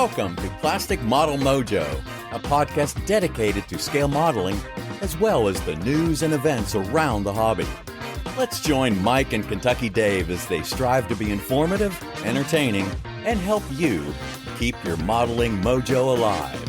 Welcome to Plastic Model Mojo, a podcast dedicated to scale modeling as well as the news and events around the hobby. Let's join Mike and Kentucky Dave as they strive to be informative, entertaining, and help you keep your modeling mojo alive.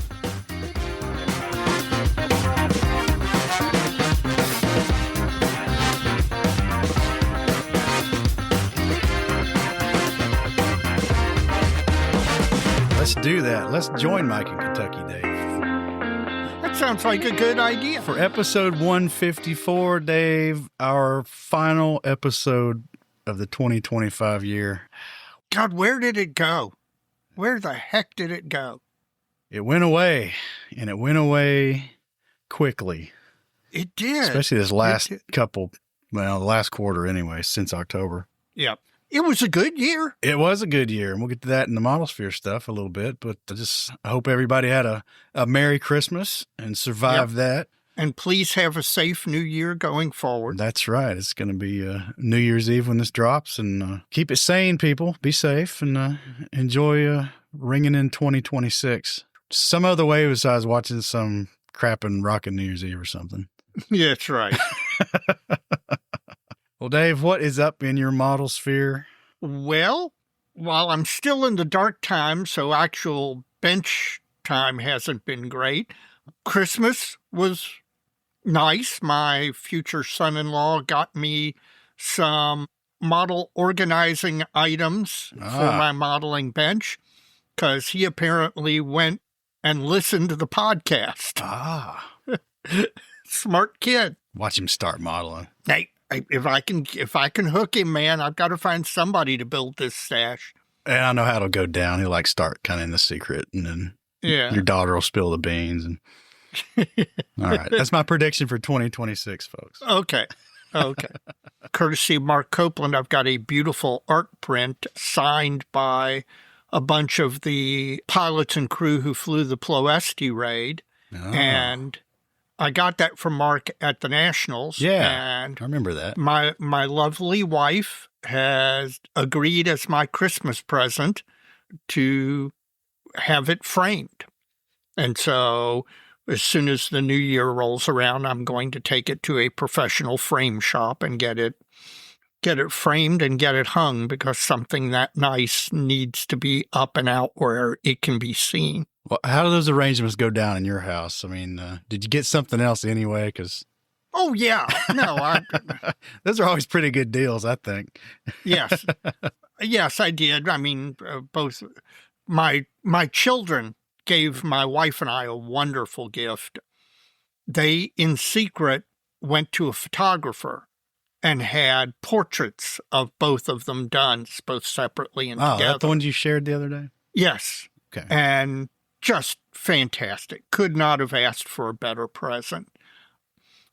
Let's do that. Let's join Mike and Kentucky Dave. That sounds like a good idea. For episode 154, Dave, our final episode of the 2025 year. God, where did it go? Where the heck did it go? It went away, and it went away quickly. It did. Especially this last the last quarter anyway, since October. Yep. It was a good year. It was a good year, and we'll get to that in the model sphere stuff a little bit, but I hope everybody had a Merry Christmas and survived that. And please have a safe new year going forward. That's right. It's going to be New Year's Eve when this drops, and keep it sane, people. Be safe, and enjoy ringing in 2026. Some other way besides watching some crap and rocking New Year's Eve or something. Yeah, that's right. Well, Dave, what is up in your model sphere? Well, while I'm still in the dark time, so actual bench time hasn't been great, Christmas was nice. My future son-in-law got me some model organizing items for my modeling bench because he apparently went and listened to the podcast. Smart kid. Watch him start modeling. Hey. If I can hook him, man, I've got to find somebody to build this stash. And I know how it'll go down. He'll start kind of in the secret, and then your daughter will spill the beans. And all right, that's my prediction for 2026, folks. Okay. Courtesy of Mark Copeland, I've got a beautiful art print signed by a bunch of the pilots and crew who flew the Ploesti raid, and I got that from Mark at the Nationals. Yeah, and I remember that. My lovely wife has agreed as my Christmas present to have it framed. And so as soon as the new year rolls around, I'm going to take it to a professional frame shop and get it framed and get it hung, because something that nice needs to be up and out where it can be seen. Well, how do those arrangements go down in your house? I mean, did you get something else anyway? Oh, yeah. No, those are always pretty good deals, I think. Yes. Yes, I did. I mean, both my children gave my wife and I a wonderful gift. They, in secret, went to a photographer and had portraits of both of them done, both separately and together. Oh, that's the ones you shared the other day? Yes. Okay. And just fantastic. Could not have asked for a better present.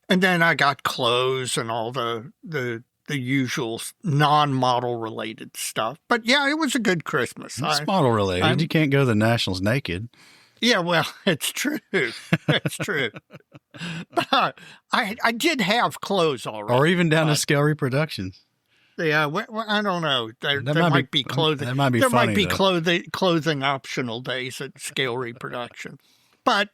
And then I got clothes and all the usual non-model related stuff. But yeah, it was a good Christmas. It's model related. You can't go to the Nationals naked. Yeah, well, it's true. It's true. But I did have clothes already. Or even down to scale reproductions. Yeah, well, I don't know. There might be clothing. That might be there funny, might be though. clothing optional days at scale reproduction, but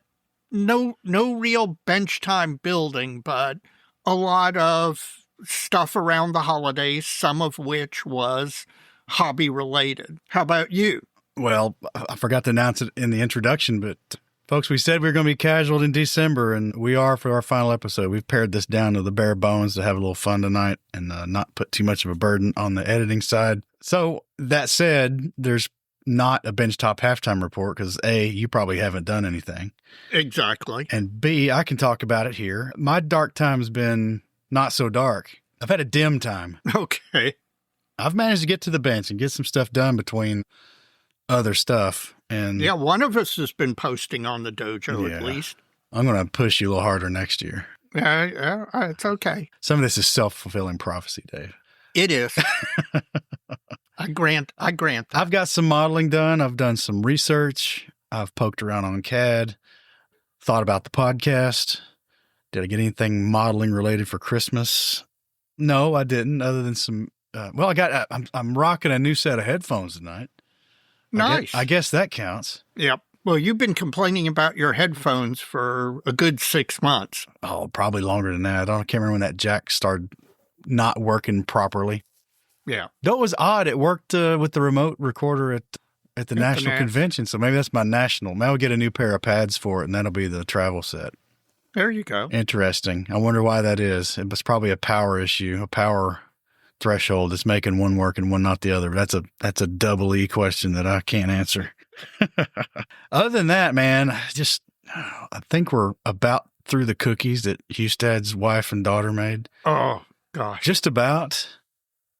no real bench time building. But a lot of stuff around the holidays, some of which was hobby related. How about you? Well, I forgot to announce it in the introduction, but folks, we said we were going to be casual in December, and we are for our final episode. We've pared this down to the bare bones to have a little fun tonight and not put too much of a burden on the editing side. So that said, there's not a benchtop halftime report because A, you probably haven't done anything. Exactly. And B, I can talk about it here. My dark time's been not so dark. I've had a dim time. Okay. I've managed to get to the bench and get some stuff done between other stuff. And yeah, one of us has been posting on the dojo at least. I'm going to push you a little harder next year. It's okay. Some of this is self-fulfilling prophecy, Dave. It is. I grant that. I've got some modeling done. I've done some research. I've poked around on CAD, thought about the podcast. Did I get anything modeling related for Christmas? No, I didn't, other than some, I'm rocking a new set of headphones tonight. Nice. I guess that counts. Yep. Well, you've been complaining about your headphones for a good 6 months. Oh, probably longer than that. I can't remember when that jack started not working properly. Yeah. Though it was odd. It worked with the remote recorder at the National Convention. So maybe that's my national. Maybe I'll get a new pair of pads for it, and that'll be the travel set. There you go. Interesting. I wonder why that is. It was probably a power issue, a power threshold that's making one work and one not the other. That's a double E question that I can't answer. Other than that, man, I think we're about through the cookies that Hustad's wife and daughter made. Oh, gosh. Just about.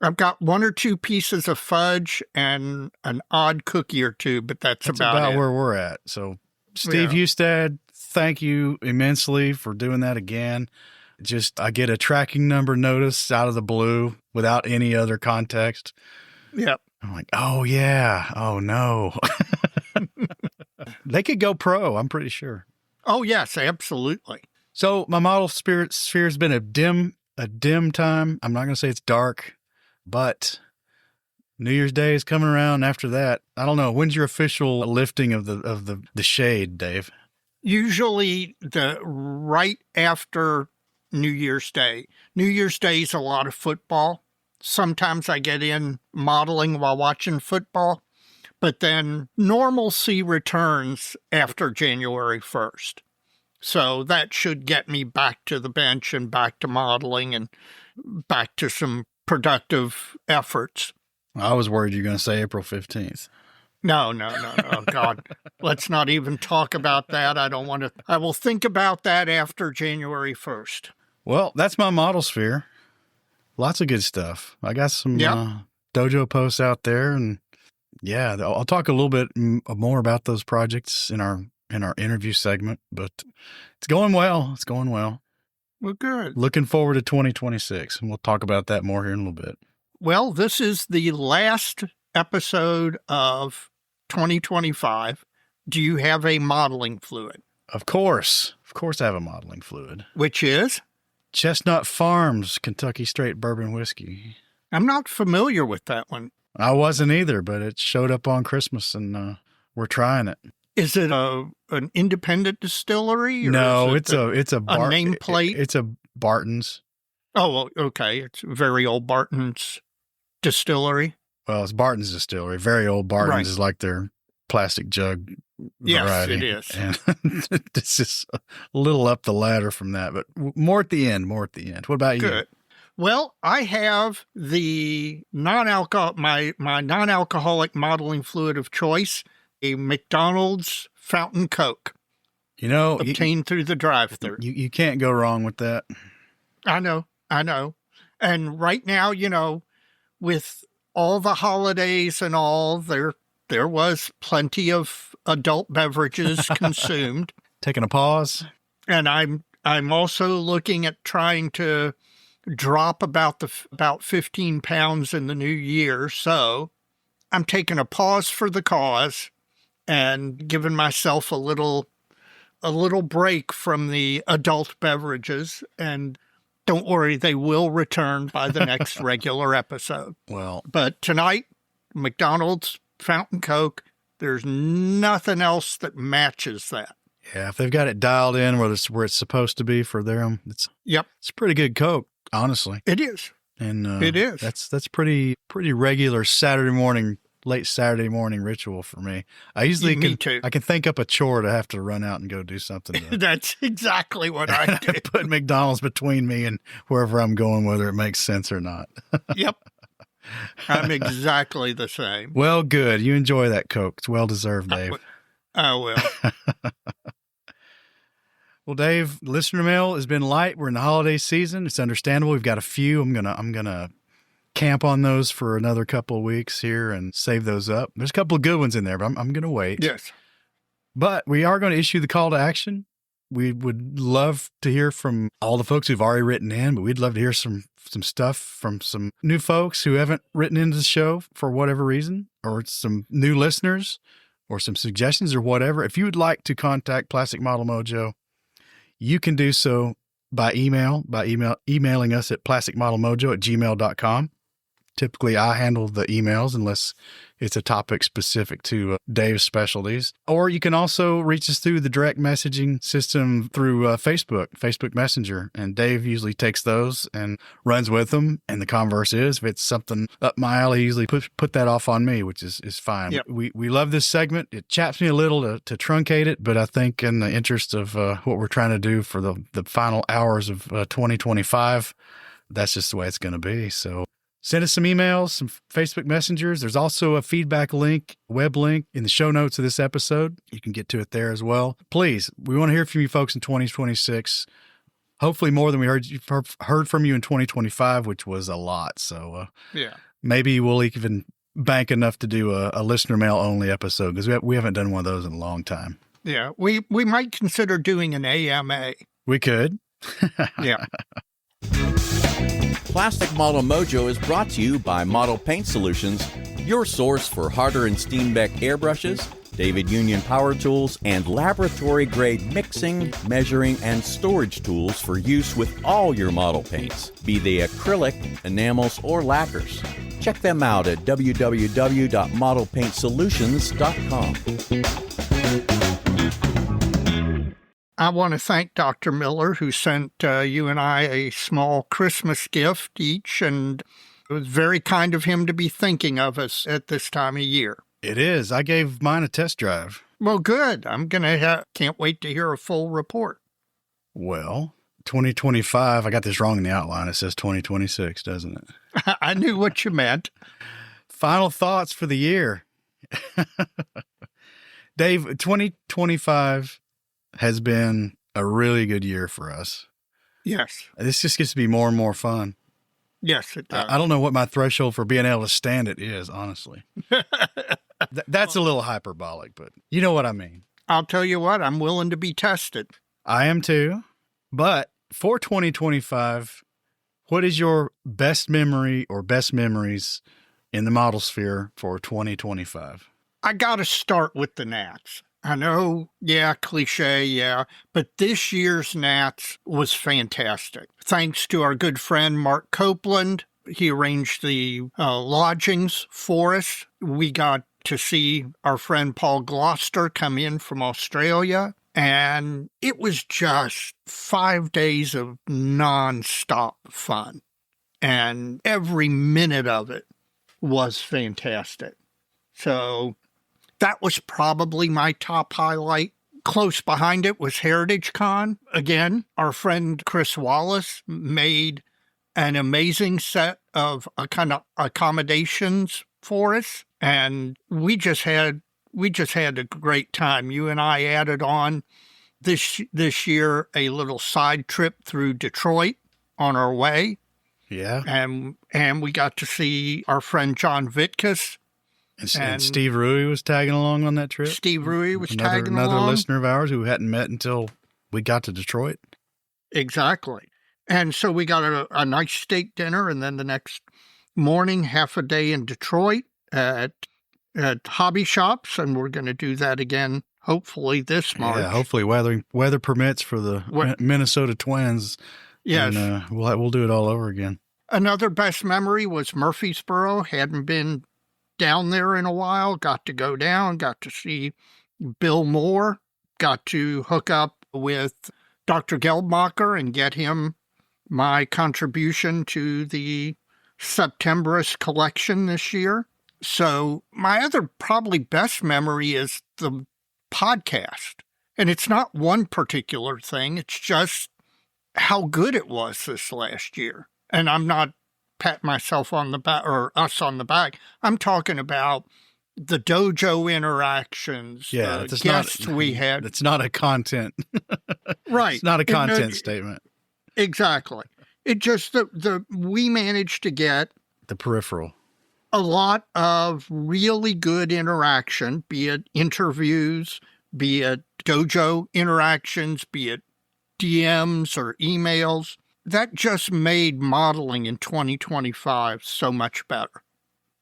I've got 1 or 2 pieces of fudge and an odd cookie or two, but that's about it. Where we're at. So, Steve Hustad, thank you immensely for doing that again. I get a tracking number notice out of the blue without any other context. Yep. I'm like, oh, yeah. Oh, no. They could go pro, I'm pretty sure. Oh, yes, absolutely. So my model sphere has been a dim time. I'm not going to say it's dark, but New Year's Day is coming around after that. I don't know. When's your official lifting of the shade, Dave? Usually right after New Year's Day. New Year's Day is a lot of football. Sometimes I get in modeling while watching football, but then normalcy returns after January 1st. So that should get me back to the bench and back to modeling and back to some productive efforts. I was worried you were going to say April 15th. No, God. Let's not even talk about that. I don't want to. I will think about that after January 1st. Well, that's my model sphere. Lots of good stuff. I got some dojo posts out there, and yeah, I'll talk a little bit more about those projects in our interview segment, but it's going well. It's going well. Well, good. Looking forward to 2026, and we'll talk about that more here in a little bit. Well, this is the last episode of 2025. Do you have a modeling fluid? Of course I have a modeling fluid. Which is? Chestnut Farms Kentucky Straight Bourbon Whiskey. I'm not familiar with that one. I wasn't either, but it showed up on Christmas, and we're trying it. Is it an independent distillery? Or no, it's a nameplate. It's a Barton's. Oh, well, okay. It's very old Barton's distillery. Well, it's Barton's distillery. Very old Barton's is like their plastic jug variety. Yes, it is. And this is a little up the ladder from that, but more at the end. What about you? Good. Well, I have the my non-alcoholic modeling fluid of choice, a McDonald's Fountain Coke. Obtained through the drive-thru. You can't go wrong with that. I know. And right now, with all the holidays and all, there was plenty of adult beverages consumed. Taking a pause. And I'm also looking at trying to drop about 15 pounds in the new year. So I'm taking a pause for the cause and giving myself a little break from the adult beverages. And don't worry, they will return by the next regular episode. Well, but tonight, McDonald's Fountain Coke, there's nothing else that matches that. Yeah, if they've got it dialed in where it's supposed to be for them, it's pretty good Coke, honestly. It is. And it is. That's pretty regular late Saturday morning ritual for me. I usually I can think up a chore to have to run out and go do something. That's exactly what I do. Put McDonald's between me and wherever I'm going, whether it makes sense or not. Yep. I'm exactly the same. Well, good. You enjoy that Coke. It's well deserved, Dave. I will. Well, Dave, listener mail has been light. We're in the holiday season. It's understandable. We've got a few. I'm gonna camp on those for another couple of weeks here and save those up. There's a couple of good ones in there, but I'm gonna wait. Yes. But we are going to issue the call to action. We would love to hear from all the folks who've already written in, but we'd love to hear some stuff from some new folks who haven't written into the show for whatever reason, or some new listeners, or some suggestions or whatever. If you would like to contact Plastic Model Mojo, you can do so by emailing us at plasticmodelmojo@gmail.com. Typically, I handle the emails unless it's a topic specific to Dave's specialties. Or you can also reach us through the direct messaging system through Facebook Messenger. And Dave usually takes those and runs with them. And the converse is, if it's something up my alley, usually put that off on me, which is fine. Yep. We love this segment. It chaps me a little to truncate it, but I think in the interest of what we're trying to do for the final hours of 2025, that's just the way it's going to be. So send us some emails, some Facebook messengers. There's also a feedback link, web link in the show notes of this episode. You can get to it there as well. Please, we want to hear from you folks in 2026. Hopefully more than we heard from you in 2025, which was a lot. So maybe we'll even bank enough to do a listener mail only episode, because we haven't done one of those in a long time. Yeah, we might consider doing an AMA. We could. Yeah. Plastic Model Mojo is brought to you by Model Paint Solutions, your source for Harder and Steenbeck airbrushes, David Union power tools, and laboratory-grade mixing, measuring, and storage tools for use with all your model paints, be they acrylic, enamels, or lacquers. Check them out at www.modelpaintsolutions.com. I want to thank Dr. Miller, who sent you and I a small Christmas gift each, and it was very kind of him to be thinking of us at this time of year. It is. I gave mine a test drive. Well, good. I'm going to can't wait to hear a full report. Well, 2025, I got this wrong in the outline. It says 2026, doesn't it? I knew what you meant. Final thoughts for the year. Dave, 2025 has been a really good year for us. Yes. This just gets to be more and more fun. Yes, it does. I don't know what my threshold for being able to stand it is, honestly. That's a little hyperbolic, but you know what I mean. I'll tell you what, I'm willing to be tested. I am too. But for 2025, what is your best memory or best memories in the model sphere for 2025? I got to start with the Nats. I know, cliche, but this year's Nats was fantastic. Thanks to our good friend Mark Copeland. He arranged the lodgings for us. We got to see our friend Paul Gloster come in from Australia, and it was just 5 days of nonstop fun, and every minute of it was fantastic. So that was probably my top highlight. Close behind it was Heritage Con. Again, our friend Chris Wallace made an amazing set of kind of accommodations for us, and we just had a great time. You and I added on this year a little side trip through Detroit on our way. Yeah. And we got to see our friend John Vitkus. And Steve Rui was tagging along on that trip. Steve Rui was tagging along. Another listener of ours who hadn't met until we got to Detroit. Exactly. And so we got a nice steak dinner, and then the next morning, half a day in Detroit at hobby shops, and we're going to do that again, hopefully this March. Yeah, hopefully weather permits for the Minnesota Twins. Yes. And we'll do it all over again. Another best memory was Murfreesboro. Hadn't been down there in a while, got to go down, got to see Bill Moore, got to hook up with Dr. Geldmacher and get him my contribution to the Septemberist collection this year. So my other probably best memory is the podcast. And it's not one particular thing, it's just how good it was this last year. And I'm not pat myself on the back or us on the back. I'm talking about the dojo interactions, the guests we had. It's not a content. Right. It's not a content statement. Exactly. It just, we managed to get the peripheral. A lot of really good interaction, be it interviews, be it dojo interactions, be it DMs or emails. That just made modeling in 2025 so much better.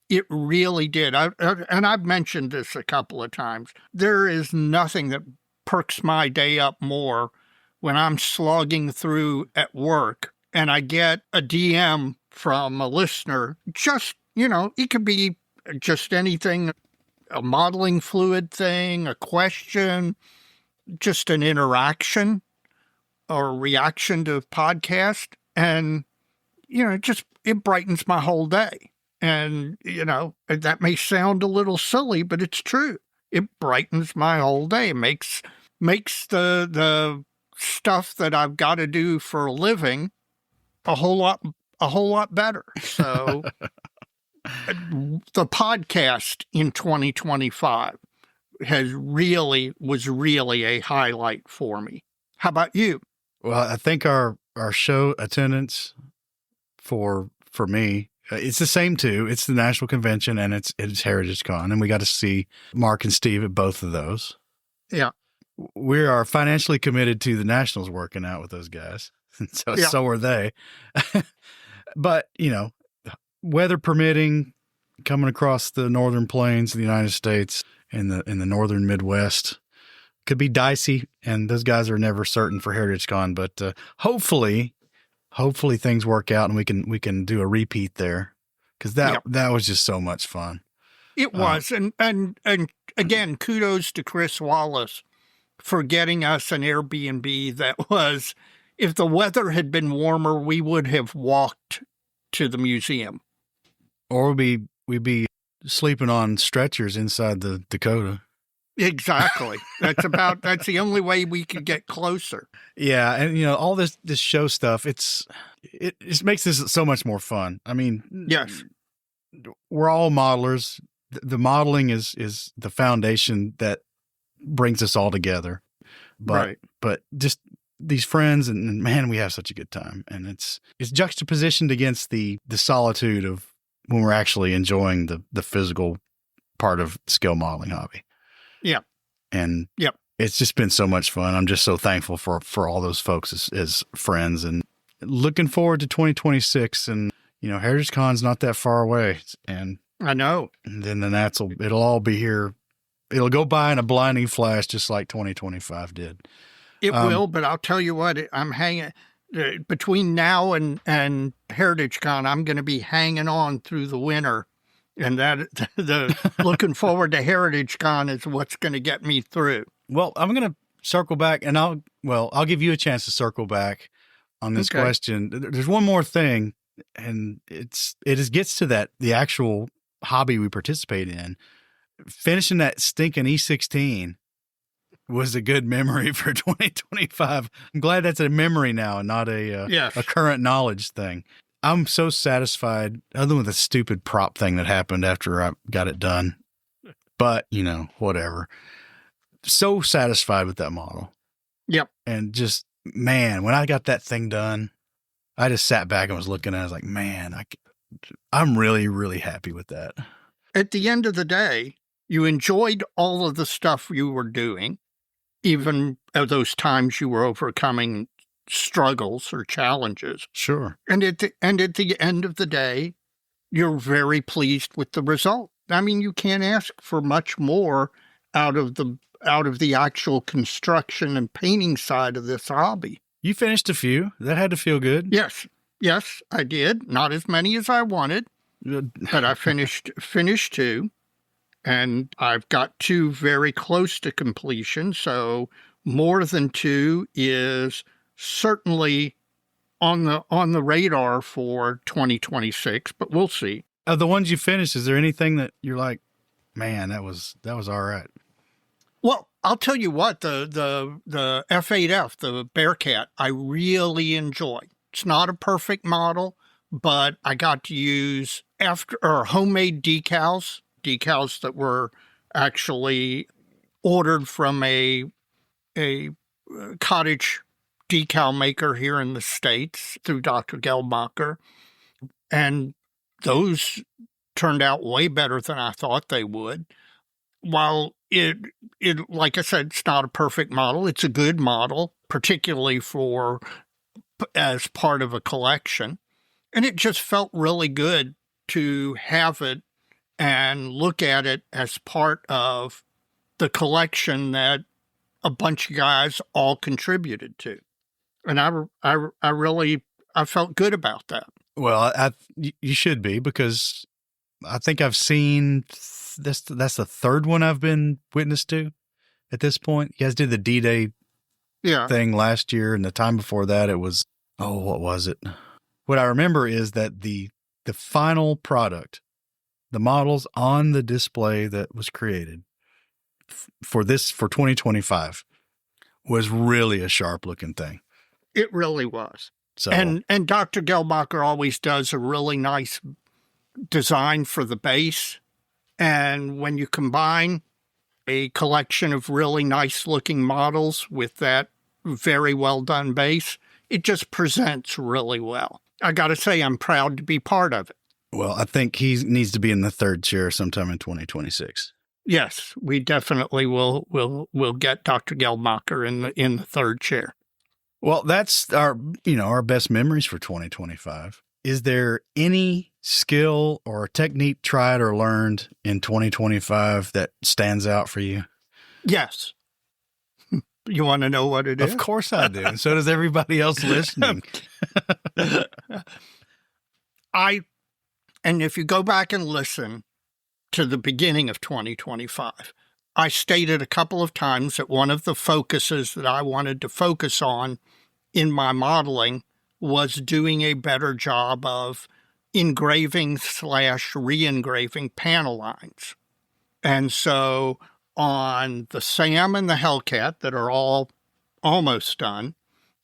It really did. And I've mentioned this a couple of times. There is nothing that perks my day up more when I'm slogging through at work and I get a DM from a listener just it could be just anything, a modeling fluid thing, a question, just an interaction or a reaction to a podcast. And, it brightens my whole day. And, that may sound a little silly, but it's true. It brightens my whole day. It makes the stuff that I've got to do for a living a whole lot better. So the podcast in 2025 was really a highlight for me. How about you? Well, I think our show attendance for me, it's the same too. It's the National Convention and it's Heritage Con, and we got to see Mark and Steve at both of those. Yeah. We are financially committed to the Nationals working out with those guys. So are they. But, weather permitting, coming across the northern plains of the United States in the northern Midwest could be dicey, and those guys are never certain for Heritage Con, but hopefully things work out and we can do a repeat there, because that was just so much fun. It was. And again, kudos to Chris Wallace for getting us an Airbnb that was, if the weather had been warmer, we would have walked to the museum. Or we'd be sleeping on stretchers inside the Dakota. Exactly. That's the only way we could get closer. Yeah. And, all this show stuff, it makes this so much more fun. I mean, yes, we're all modelers. The modeling is the foundation that brings us all together. But just these friends, and man, we have such a good time. And it's juxtapositioned against the solitude of when we're actually enjoying the physical part of the scale modeling hobby. Yeah. And it's just been so much fun. I'm just so thankful for all those folks as friends, and looking forward to 2026. And, Heritage Con's not that far away. And I know. And then it'll all be here. It'll go by in a blinding flash, just like 2025 did. It will, but I'll tell you what, I'm hanging between now and Heritage Con. I'm going to be hanging on through the winter, and the looking forward to Heritage Con is what's going to get me through. Well, I'm going to circle back, and I'll give you a chance to circle back on this question. There's one more thing, and it gets to the actual hobby we participate in. Finishing that stinking E16 was a good memory for 2025. I'm glad that's a memory now and not a current knowledge thing. I'm so satisfied, other than the stupid prop thing that happened after I got it done. But, whatever. So satisfied with that model. Yep. And just, man, when I got that thing done, I just sat back and was looking at it. I was like, man, I'm really, really happy with that. At the end of the day, you enjoyed all of the stuff you were doing, even at those times you were overcoming struggles or challenges. Sure. And at the end of the day, you're very pleased with the result. I mean, you can't ask for much more out of the actual construction and painting side of this hobby. You finished a few. That had to feel good. Yes, I did. Not as many as I wanted, but I finished 2. And I've got 2 very close to completion, so more than 2 is certainly on the radar for 2026, but we'll see. Of the ones you finished, is there anything that you're like, man, that was all right? Well, I'll tell you what, the F8F, the Bearcat, I really enjoy. It's not a perfect model, but I got to use homemade decals that were actually ordered from a cottage decal maker here in the States through Dr. Gelmacher. And those turned out way better than I thought they would. While it like I said, it's not a perfect model. It's a good model, particularly as part of a collection. And it just felt really good to have it and look at it as part of the collection that a bunch of guys all contributed to. And I felt good about that. Well, you should be, because I think I've seen this. That's the third one I've been witness to at this point. You guys did the D-Day thing last year, and the time before that it was, what was it? What I remember is that the final product, the models on the display that was created for 2025 was really a sharp looking thing. It really was. So, and Dr. Gelbacher always does a really nice design for the base. And when you combine a collection of really nice looking models with that very well done base, it just presents really well. I got to say, I'm proud to be part of it. Well, I think he needs to be in the third chair sometime in 2026. Yes, we definitely will get Dr. Gelbacher in the third chair. Well, that's our best memories for 2025. Is there any skill or technique tried or learned in 2025 that stands out for you? Yes. You want to know what it is? Of course I do. And so does everybody else listening. And if you go back and listen to the beginning of 2025, I stated a couple of times that one of the focuses that I wanted to focus on in my modeling was doing a better job of engraving / re-engraving panel lines. And so on the Sam and the Hellcat that are all almost done,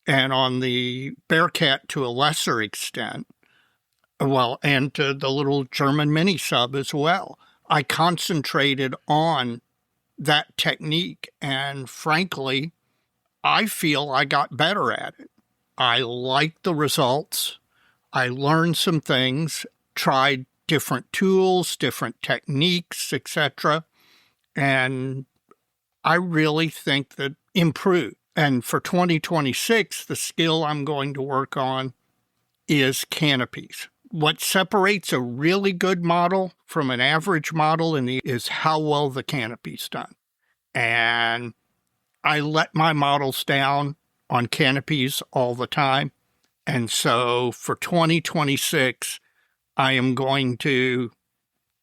and on the Bearcat to a lesser extent, and to the little German mini sub as well, I concentrated on that technique. And frankly, I feel I got better at it. I liked the results. I learned some things, tried different tools, different techniques, etc. And I really think that improved. And for 2026, the skill I'm going to work on is canopies. What separates a really good model from an average model is how well the canopy's done. And I let my models down on canopies all the time. And so for 2026, I am going to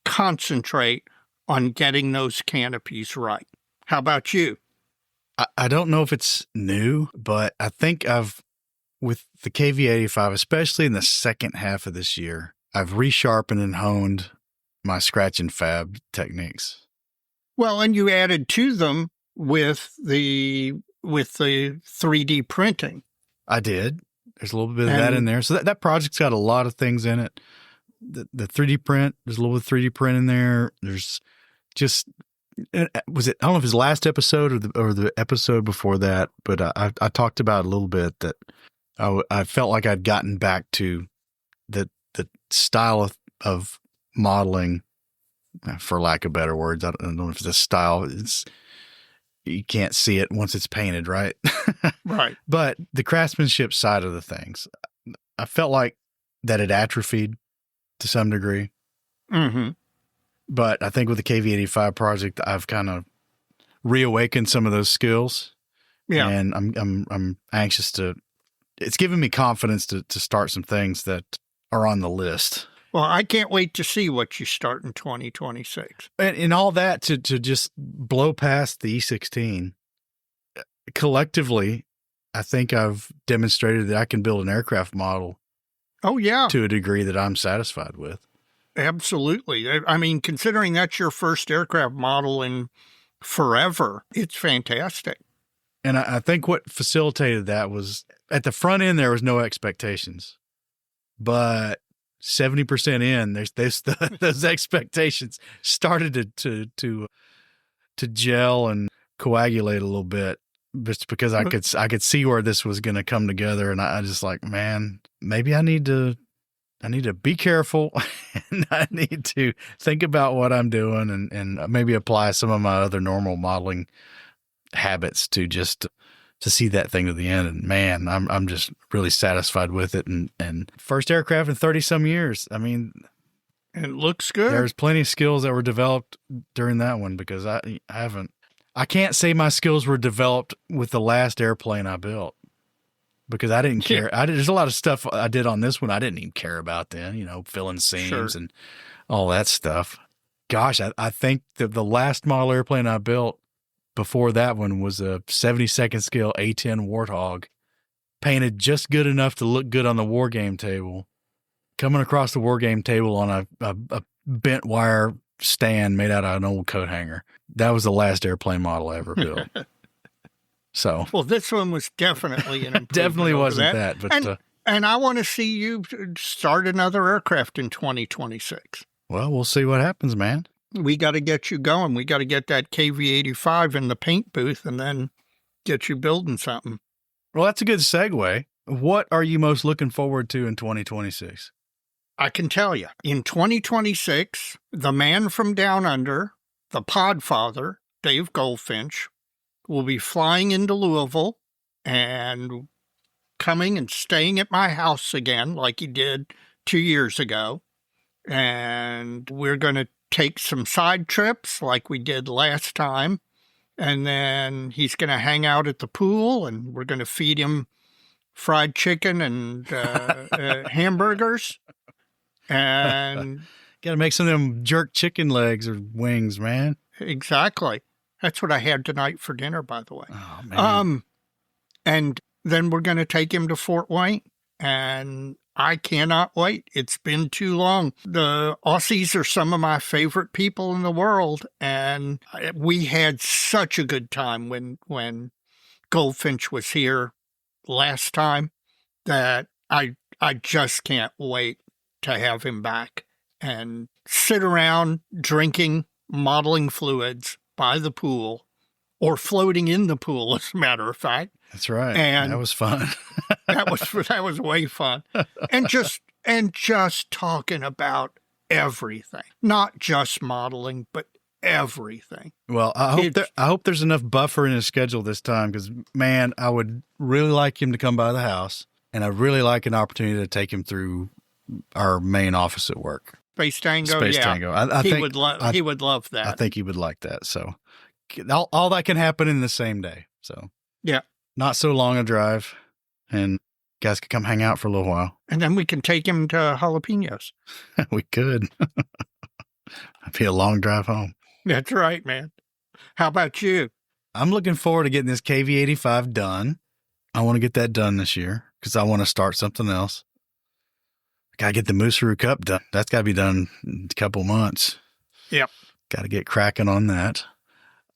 concentrate on getting those canopies right. How about you? I don't know if it's new, but I think with the KV85, especially in the second half of this year, I've resharpened and honed my scratch and fab techniques. Well, and you added to them with the 3D printing. I did. There's a little bit of that in there. So that project's got a lot of things in it. The 3D print, there's a little bit of 3D print in there. There's just, I don't know if it was last episode or the episode before that, but I talked about a little bit that I felt like I'd gotten back to the style of modeling, for lack of better words. I don't know if it's a style. You can't see it once it's painted, right? Right. But the craftsmanship side of the things, I felt like that had atrophied to some degree. Mm-hmm. But I think with the KV85 project, I've kind of reawakened some of those skills. Yeah. And I'm anxious to. It's given me confidence to start some things that are on the list. Well, I can't wait to see what you start in 2026. And all that to just blow past the E16. Collectively, I think I've demonstrated that I can build an aircraft model. Oh, yeah. To a degree that I'm satisfied with. Absolutely. I mean, considering that's your first aircraft model in forever, it's fantastic. And I think what facilitated that was at the front end, there was no expectations, but 70% in, those expectations started to gel and coagulate a little bit, just because I could see where this was going to come together. And I just like, man, maybe I need to be careful and I need to think about what I'm doing and maybe apply some of my other normal modeling habits to see that thing to the end. And man, I'm just really satisfied with it. And first aircraft in 30 some years. I mean, it looks good. There's plenty of skills that were developed during that one, because I can't say my skills were developed with the last airplane I built, because I didn't care. There's a lot of stuff I did on this one I didn't even care about then, filling seams. Sure. And all that stuff. Gosh, I think the last model airplane I built before that one was a 72nd scale A-10 Warthog, painted just good enough to look good on the war game table, coming across the war game table on a bent wire stand made out of an old coat hanger. That was the last airplane model I ever built. So, well, this one was definitely an improvement. Definitely wasn't that, but and I want to see you start another aircraft in 2026. Well, we'll see what happens, man. We got to get you going. We got to get that KV-85 in the paint booth and then get you building something. Well, that's a good segue. What are you most looking forward to in 2026? I can tell you, in 2026, the man from down under, the podfather, Dave Goldfinch, will be flying into Louisville and coming and staying at my house again like he did 2 years ago. And we're going to take some side trips like we did last time. And then he's going to hang out at the pool, and we're going to feed him fried chicken and hamburgers. And got to make some of them jerk chicken legs or wings, man. Exactly. That's what I had tonight for dinner, by the way. Oh, man. And then we're going to take him to Fort Wayne, and I cannot wait. It's been too long. The Aussies are some of my favorite people in the world, and we had such a good time when Goldfinch was here last time that I just can't wait to have him back and sit around drinking modeling fluids by the pool or floating in the pool, as a matter of fact. That's right. And that was fun. that was way fun. And just talking about everything, not just modeling, but everything. Well, I hope there's enough buffer in his schedule this time, because, man, I would really like him to come by the house, and I'd really like an opportunity to take him through our main office at work. Space Tango, Tango. He would love that. I think he would like that. So all that can happen in the same day. So yeah, not so long a drive, and guys could come hang out for a little while. And then we can take him to Jalapenos. We could. It'd be a long drive home. That's right, man. How about you? I'm looking forward to getting this KV-85 done. I want to get that done this year because I want to start something else. Got to get the Mooseru Cup done. That's got to be done in a couple months. Yep. Got to get cracking on that.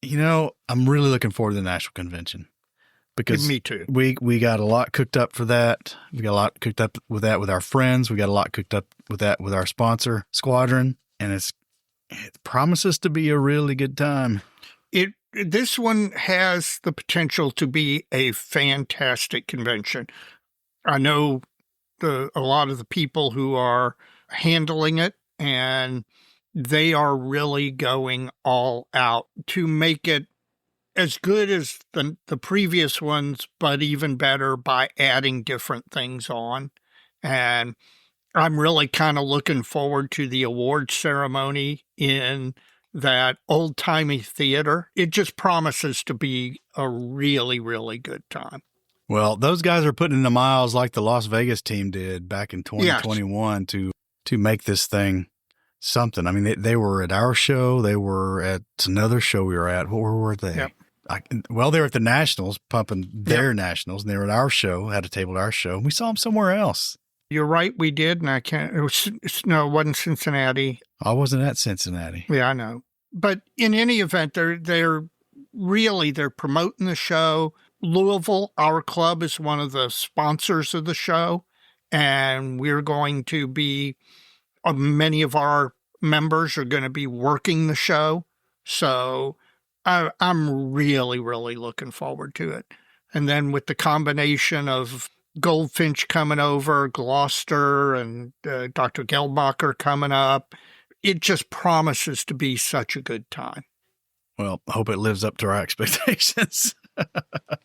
You know, I'm really looking forward to the National Convention because me too. We got a lot cooked up for that. We got a lot cooked up with that with our friends. We got a lot cooked up with that with our sponsor, Squadron, and it promises to be a really good time. This one has the potential to be a fantastic convention. I know a lot of the people who are handling it, and they are really going all out to make it as good as the previous ones, but even better by adding different things on. And I'm really kind of looking forward to the awards ceremony in that old-timey theater. It just promises to be a really, really good time. Well, those guys are putting in the miles like the Las Vegas team did back in 2021 to make this thing something. I mean, they were at our show. They were at another show we were at. Where were they? Yep. They were at the Nationals, pumping their Nationals, and they were at our show, had a table at our show. And we saw them somewhere else. You're right, we did, and it wasn't Cincinnati. I wasn't at Cincinnati. Yeah, I know. But in any event, they're promoting the show. Louisville, our club, is one of the sponsors of the show, and we're going to be, many of our members are going to be working the show. So I'm really, really looking forward to it. And then with the combination of Goldfinch coming over, Gloster, and Dr. Gelbacher coming up, it just promises to be such a good time. Well, I hope it lives up to our expectations.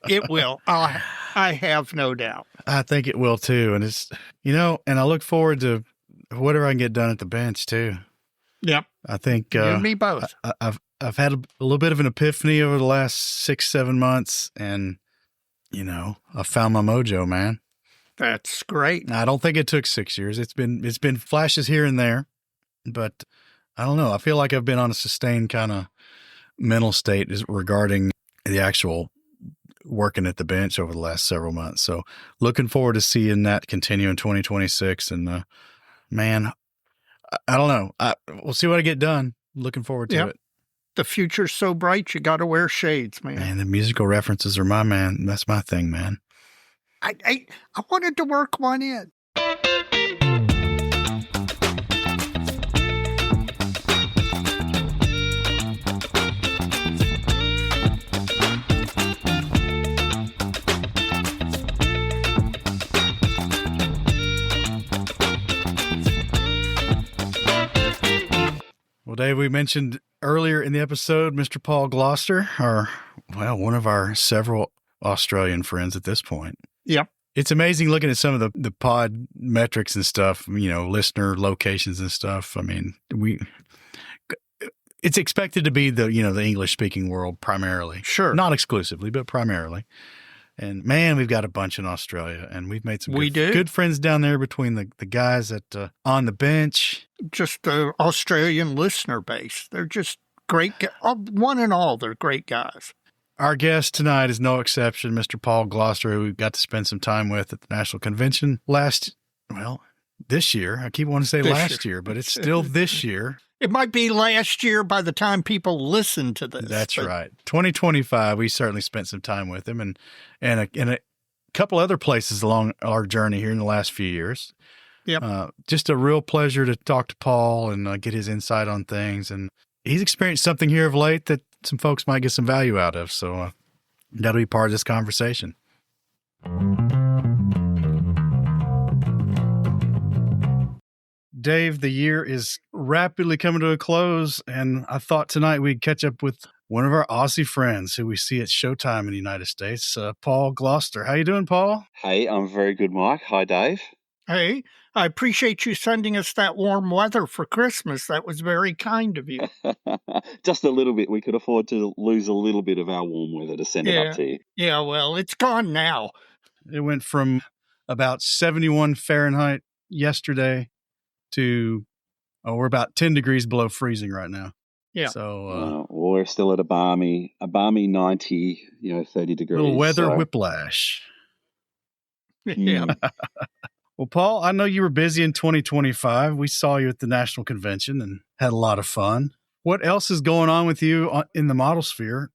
It will. I have no doubt. I think it will too. And it's, and I look forward to whatever I can get done at the bench too. Yep. I think you and me both. I've had a little bit of an epiphany over the last 6-7 months, and I found my mojo, man. That's great. I don't think it took 6 years. It's been flashes here and there, But I don't know. I feel like I've been on a sustained kind of mental state regarding the actual working at the bench over the last several months. So looking forward to seeing that continue in 2026. And man, I don't know. We'll see what I get done. Looking forward to it. The future's so bright, you got to wear shades, man. Man, the musical references are my man. That's my thing, man. I wanted to work one in. Well, Dave, we mentioned earlier in the episode, Mr. Paul Gloster, one of our several Australian friends at this point. Yep. It's amazing looking at some of the pod metrics and stuff, listener locations and stuff. I mean, it's expected to be the English speaking world primarily. Sure. Not exclusively, but primarily. And man, we've got a bunch in Australia, and we've made some good friends down there between the guys that on the bench. Just the Australian listener base. They're just great. One and all, they're great guys. Our guest tonight is no exception, Mr. Paul Gloster, who we got to spend some time with at the National Convention this year. I keep wanting to say last year, but it's still this year. It might be last year by the time people listen to this. That's right. 2025, we certainly spent some time with him and a couple other places along our journey here in the last few years. Yep. Just a real pleasure to talk to Paul and get his insight on things. And he's experienced something here of late that some folks might get some value out of. So that'll be part of this conversation. Dave, the year is rapidly coming to a close, and I thought tonight we'd catch up with one of our Aussie friends who we see at Showtime in the United States, Paul Gloster. How you doing, Paul? Hey, I'm very good, Mike. Hi, Dave. Hey, I appreciate you sending us that warm weather for Christmas. That was very kind of you. Just a little bit. We could afford to lose a little bit of our warm weather to send it up to you. Yeah, well, it's gone now. It went from about 71 Fahrenheit yesterday to we're about 10 degrees below freezing right now. Yeah. So we're still at a balmy 90, 30 degrees. Little weather whiplash. Yeah. Well, Paul, I know you were busy in 2025. We saw you at the National Convention and had a lot of fun. What else is going on with you in the model sphere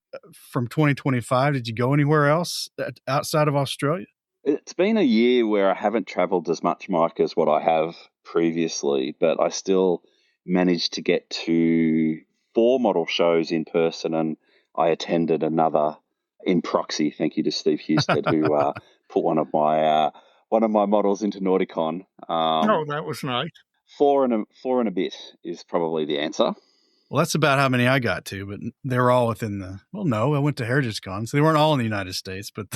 from 2025? Did you go anywhere else outside of Australia? It's been a year where I haven't traveled as much, Mike, as what I have previously, but I still managed to get to 4 model shows in person, and I attended another in proxy. Thank you to Steve Husted, who put one of my models into Nauticon. That was nice. 4 and a bit is probably the answer. Well, that's about how many I got to, but they were all within I went to Heritage Con, so they weren't all in the United States, but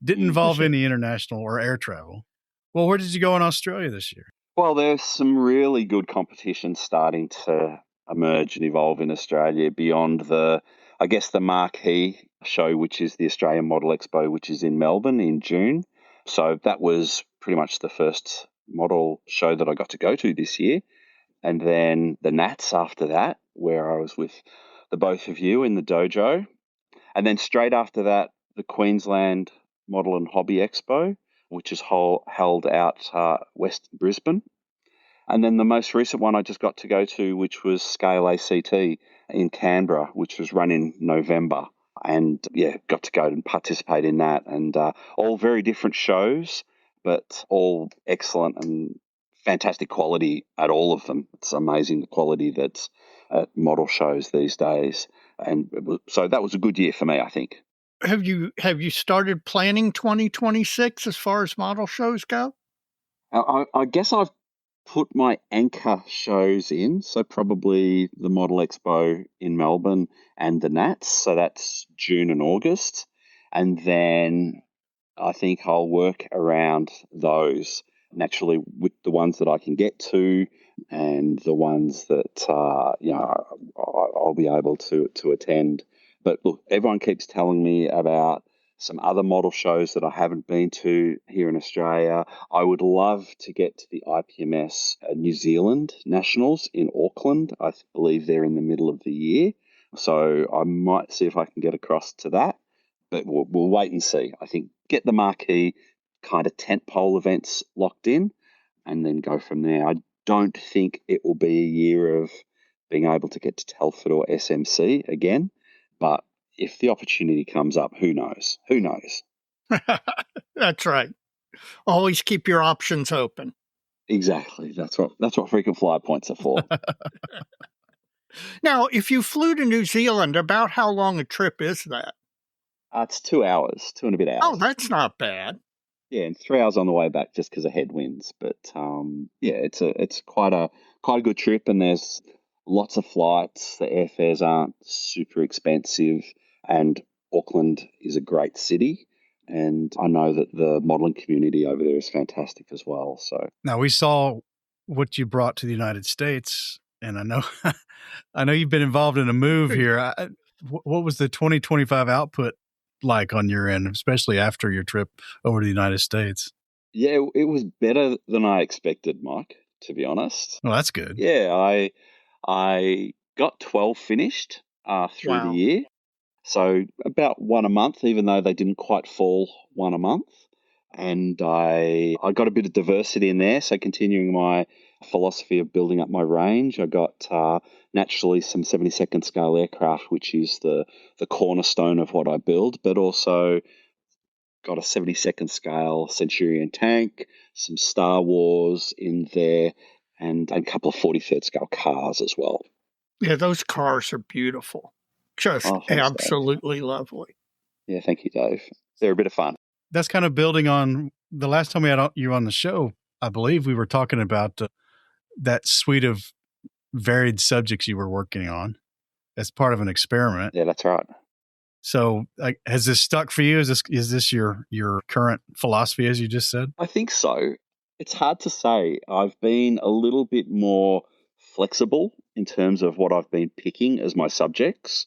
didn't involve any international or air travel. Well, where did you go in Australia this year? Well, there's some really good competition starting to emerge and evolve in Australia beyond the marquee show, which is the Australian Model Expo, which is in Melbourne in June. So that was pretty much the first model show that I got to go to this year. And then the Nats after that, where I was with the both of you in the dojo. And then straight after that, the Queensland Model and Hobby Expo, which is held out West Brisbane. And then the most recent one I just got to go to, which was Scale ACT in Canberra, which was run in November. And got to go and participate in that. And all very different shows, but all excellent and fantastic quality at all of them. It's amazing the quality that's at model shows these days. And so that was a good year for me, I think. Have you started planning 2026 as far as model shows go? I guess I've put my anchor shows in, so probably the Model Expo in Melbourne and the Nats, so that's June and August. And then I think I'll work around those naturally with the ones that I can get to and the ones that, I'll be able to attend. But look, everyone keeps telling me about some other model shows that I haven't been to here in Australia. I would love to get to the IPMS New Zealand Nationals in Auckland. I believe they're in the middle of the year. So I might see if I can get across to that, but we'll wait and see. I think get the marquee kind of tentpole events locked in and then go from there. I don't think it will be a year of being able to get to Telford or SMC again, but if the opportunity comes up, who knows? Who knows? That's right. Always keep your options open. Exactly. That's what frequent flyer points are for. Now, if you flew to New Zealand, about how long a trip is that? It's 2 hours, 2.5 hours. Oh, that's not bad. Yeah, and 3 hours on the way back just because of headwinds. But yeah, it's quite a good trip, and there's lots of flights. The airfares aren't super expensive, and Auckland is a great city. And I know that the modelling community over there is fantastic as well. So now we saw what you brought to the United States, and I know I know you've been involved in a move here. What was the 2025 output like on your end, especially after your trip over to the United States? Yeah, it was better than I expected, Mike, to be honest. Well, that's good. Yeah, I got 12 finished through the year. So about one a month, even though they didn't quite fall one a month. And I got a bit of diversity in there. So continuing my philosophy of building up my range, I got naturally some 72nd scale aircraft, which is the cornerstone of what I build, but also got a 72nd scale Centurion tank, some Star Wars in there, and a couple of 43rd scale cars as well. Yeah, those cars are beautiful. Just absolutely lovely. Yeah, thank you, Dave. They're a bit of fun. That's kind of building on the last time we had you on the show. I believe we were talking about that suite of varied subjects you were working on as part of an experiment. Yeah, that's right. So has this stuck for you? Is this your current philosophy, as you just said? I think so. It's hard to say. I've been a little bit more flexible in terms of what I've been picking as my subjects,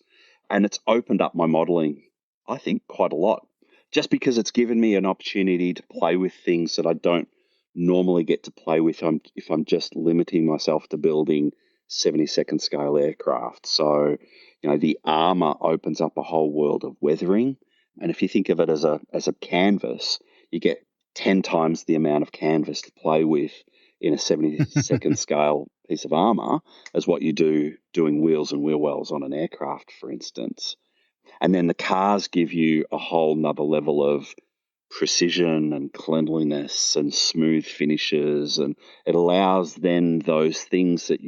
and it's opened up my modelling, I think, quite a lot. Just because it's given me an opportunity to play with things that I don't normally get to play with if I'm just limiting myself to building 72nd scale aircraft. So, the armour opens up a whole world of weathering. And if you think of it as a canvas, you get 10 times the amount of canvas to play with in a 72nd scale piece of armour as what you do doing wheels and wheel wells on an aircraft, for instance. And then the cars give you a whole nother level of precision and cleanliness and smooth finishes. And it allows then those things that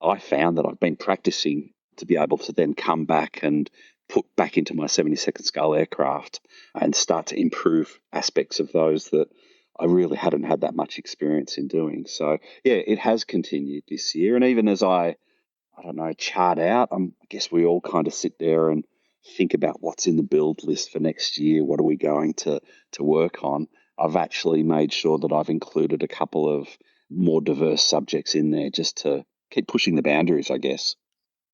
I found that I've been practicing to be able to then come back and put back into my 72nd scale aircraft and start to improve aspects of those that I really hadn't had that much experience in doing. So, yeah, it has continued this year. And even as I don't know, chart out, I guess we all kind of sit there and think about what's in the build list for next year. What are we going to work on? I've actually made sure that I've included a couple of more diverse subjects in there just to keep pushing the boundaries, I guess.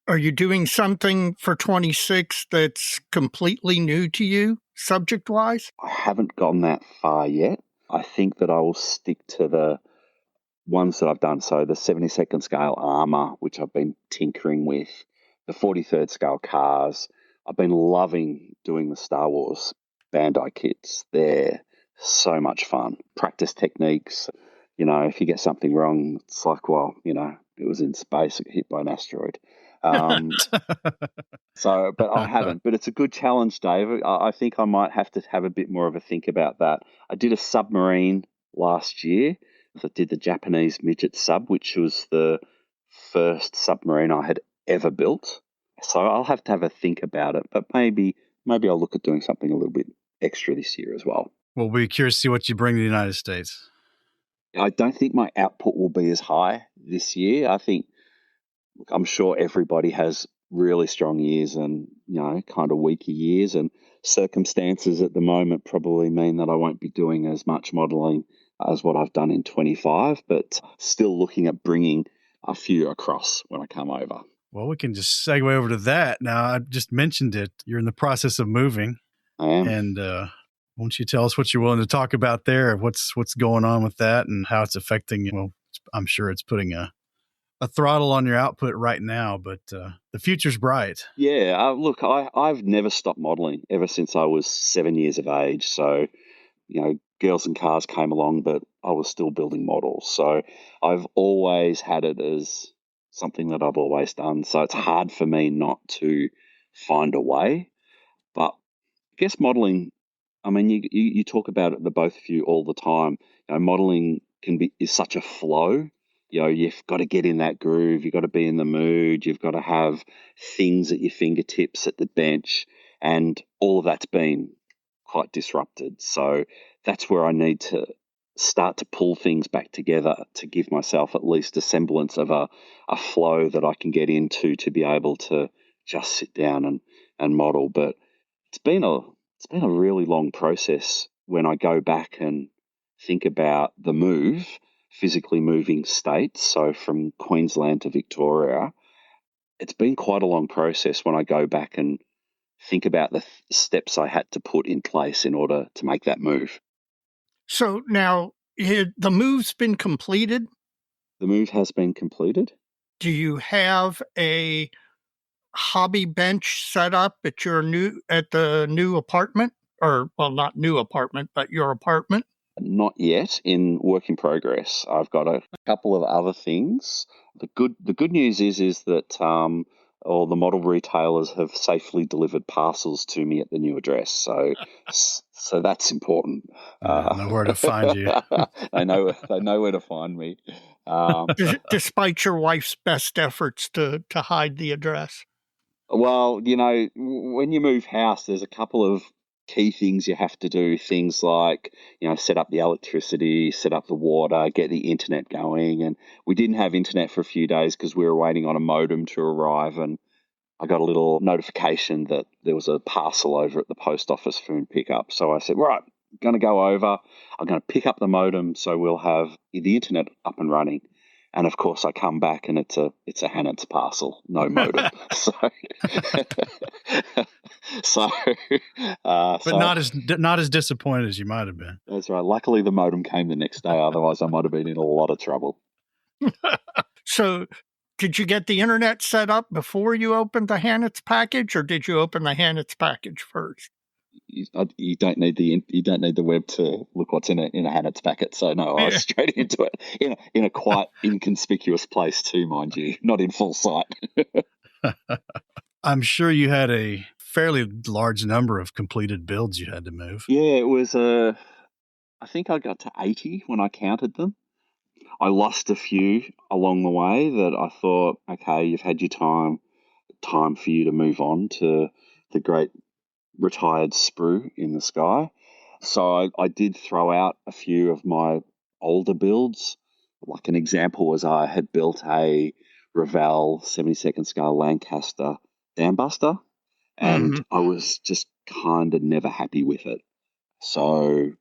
Are you doing something for 26 that's completely new to you, subject-wise? I haven't gone that far yet. I think that I will stick to the ones that I've done. So the 72nd scale armour, which I've been tinkering with, the 43rd scale cars. I've been loving doing the Star Wars Bandai kits. They're so much fun. Practice techniques. If you get something wrong, it's like, well, it was in space, it got hit by an asteroid. But I haven't. But it's a good challenge, Dave. I think I might have to have a bit more of a think about that. I did a submarine last year. I did the Japanese midget sub, which was the first submarine I had ever built. So I'll have to have a think about it. But maybe I'll look at doing something a little bit extra this year as well. We'll be curious to see what you bring to the United States. I don't think my output will be as high this year. I'm sure everybody has really strong years and, kind of weaker years, and circumstances at the moment probably mean that I won't be doing as much modelling as what I've done in 25, but still looking at bringing a few across when I come over. Well, we can just segue over to that. Now, I just mentioned it. You're in the process of moving. I am. And won't you tell us what you're willing to talk about there? What's going on with that and how it's affecting? Well, I'm sure it's putting a throttle on your output right now, but the future's bright. Yeah, look, I've never stopped modelling ever since I was 7 years of age. So, Girls and Cars came along, but I was still building models. So I've always had it as something that I've always done. So it's hard for me not to find a way. But I guess modelling, I mean, you talk about it, the both of you, all the time. Modelling is such a flow. You've got to get in that groove. You've got to be in the mood. You've got to have things at your fingertips at the bench, and all of that's been quite disrupted. So that's where I need to start to pull things back together to give myself at least a semblance of a flow that I can get into to be able to just sit down and model. But it's been a really long process when I go back and think about the move, physically moving states. So from Queensland to Victoria, it's been quite a long process when I go back and think about the steps I had to put in place in order to make that move. So now the move's been completed. The move has been completed. Do you have a hobby bench set up at the new apartment? Or, well, not new apartment, but your apartment? Not yet, in work in progress. I've got a couple of other things. The good news is that all the model retailers have safely delivered parcels to me at the new address. So that's important. Know where to find you. I know where to find me. Despite your wife's best efforts to hide the address. Well, when you move house, there's a couple of key things you have to do. Things like, set up the electricity, set up the water, get the internet going. And we didn't have internet for a few days because we were waiting on a modem to arrive. And I got a little notification that there was a parcel over at the post office for me to pick up. So I said, right, I'm going to go over. I'm going to pick up the modem so we'll have the internet up and running. And of course, I come back and it's a Hannet's parcel, no modem. But not as disappointed as you might have been. That's right. Luckily, the modem came the next day. Otherwise, I might have been in a lot of trouble. So, did you get the internet set up before you opened the Hannet's package, or did you open the Hannet's package first? You don't need the web to look what's in a Hannet's packet. So no, I was straight into it in a quite inconspicuous place too, mind you, not in full sight. I'm sure you had a fairly large number of completed builds you had to move. Yeah, it was I think I got to 80 when I counted them. I lost a few along the way that I thought, okay, you've had your time for you to move on to the great retired sprue in the sky. So I did throw out a few of my older builds. Like an example was I had built a Revell 72nd scale Lancaster dambuster, and I was just kind of never happy with it. So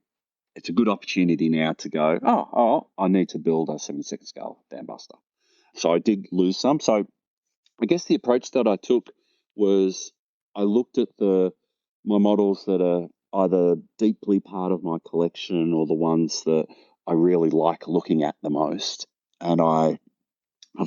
it's a good opportunity now to go, I need to build a 72nd scale dambuster. So I did lose some. So I guess the approach that I took was I looked at my models that are either deeply part of my collection or the ones that I really like looking at the most. And I've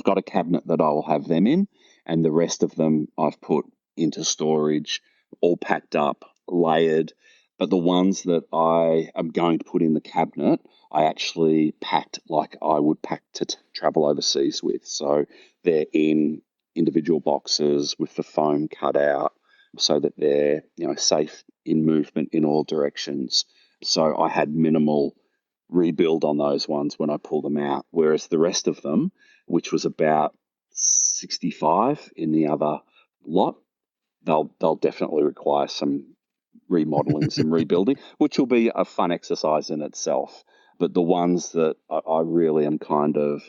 got a cabinet that I'll have them in, and the rest of them I've put into storage, all packed up, layered. But the ones that I am going to put in the cabinet, I actually packed like I would pack to travel overseas with. So they're in individual boxes with the foam cut out, so that they're safe in movement in all directions. So I had minimal rebuild on those ones when I pulled them out, whereas the rest of them, which was about 65 in the other lot, they'll definitely require some remodeling, some rebuilding, which will be a fun exercise in itself. But the ones that I really am kind of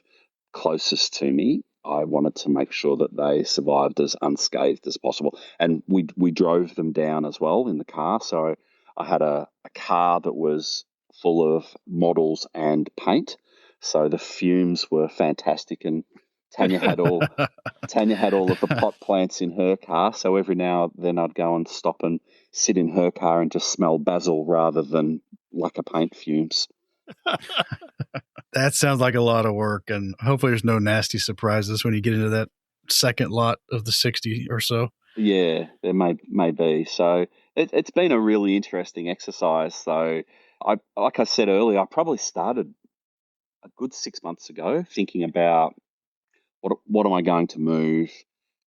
closest to me, I wanted to make sure that they survived as unscathed as possible. And we drove them down as well in the car. So I had a car that was full of models and paint. So the fumes were fantastic. And Tanya had all of the pot plants in her car, so every now and then I'd go and stop and sit in her car and just smell basil rather than lacquer paint fumes. That sounds like a lot of work, and hopefully there's no nasty surprises when you get into that second lot of the 60 or so. Yeah, there may be. So it's been a really interesting exercise. So like I said earlier, I probably started a good 6 months ago thinking about what am I going to move,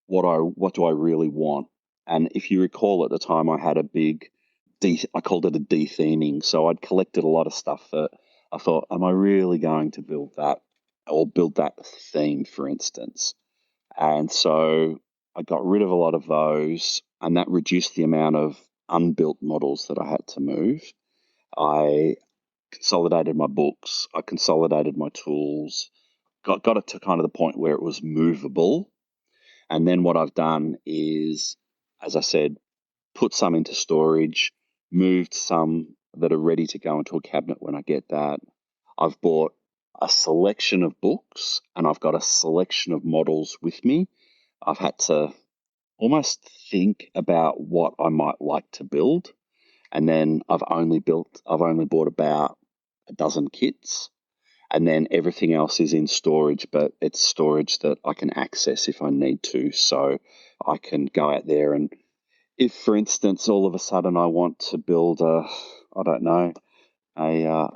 what do I really want. And if you recall, at the time I had a big I called it a de-theming. So I'd collected a lot of stuff that I thought, am I really going to build that or build that theme, for instance? And so I got rid of a lot of those, and that reduced the amount of unbuilt models that I had to move. I consolidated my books, I consolidated my tools, got it to kind of the point where it was movable. And then what I've done is, as I said, put some into storage, moved some that are ready to go into a cabinet when I get that. I've bought a selection of books and I've got a selection of models with me. I've had to almost think about what I might like to build. And then I've only bought about a dozen kits. And then everything else is in storage, but it's storage that I can access if I need to. So I can go out there and if, for instance, all of a sudden I want to build a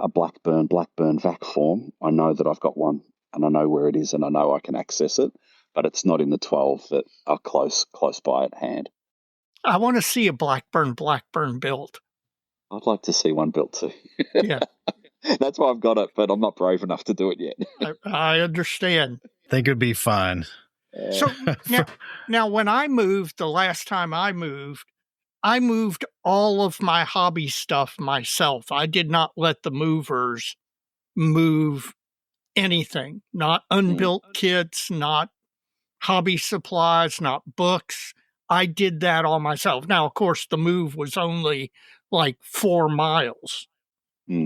Blackburn vac form, I know that I've got one and I know where it is and I know I can access it, but it's not in the 12 that are close by at hand. I want to see a Blackburn built. I'd like to see one built too. Yeah. That's why I've got it, but I'm not brave enough to do it yet. I understand. I think it'd be fine. So now when I moved, the last time I moved all of my hobby stuff myself. I did not let the movers move anything, not unbuilt kits, not hobby supplies, not books. I did that all myself. Now, of course, the move was only like 4 miles.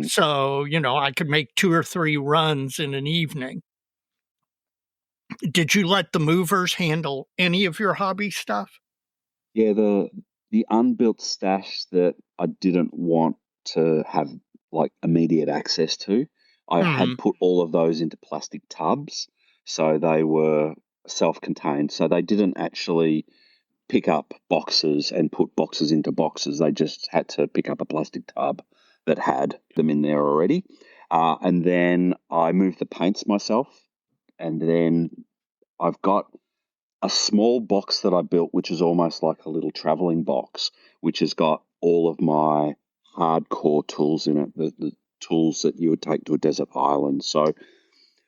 So, I could make 2 or 3 runs in an evening. Did you let the movers handle any of your hobby stuff? Yeah, the unbuilt stash that I didn't want to have like immediate access to, I had put all of those into plastic tubs, so they were self-contained. So they didn't actually pick up boxes and put boxes into boxes. They just had to pick up a plastic tub that had them in there already. And then I moved the paints myself. And then I've got a small box that I built, which is almost like a little traveling box, which has got all of my hardcore tools in it, the tools that you would take to a desert island. So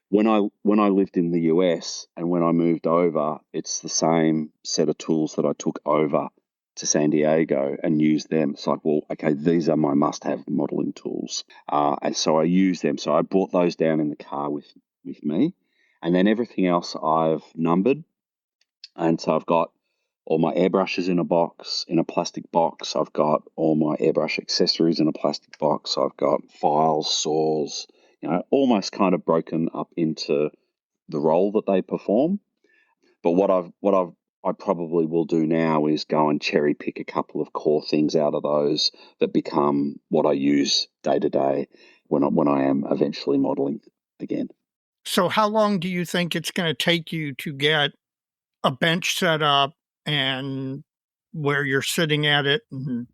when I lived in the US and when I moved over, it's the same set of tools that I took over to San Diego and used them. It's like, well, okay, these are my must-have modeling tools. And so I use them. So I brought those down in the car with me. And then everything else I've numbered. And so I've got all my airbrushes in a plastic box. I've got all my airbrush accessories in a plastic box. I've got files, saws, almost kind of broken up into the role that they perform. But what I probably will do now is go and cherry pick a couple of core things out of those that become what I use day to day when I am eventually modeling again. So how long do you think it's going to take you to get a bench set up and where you're sitting at it and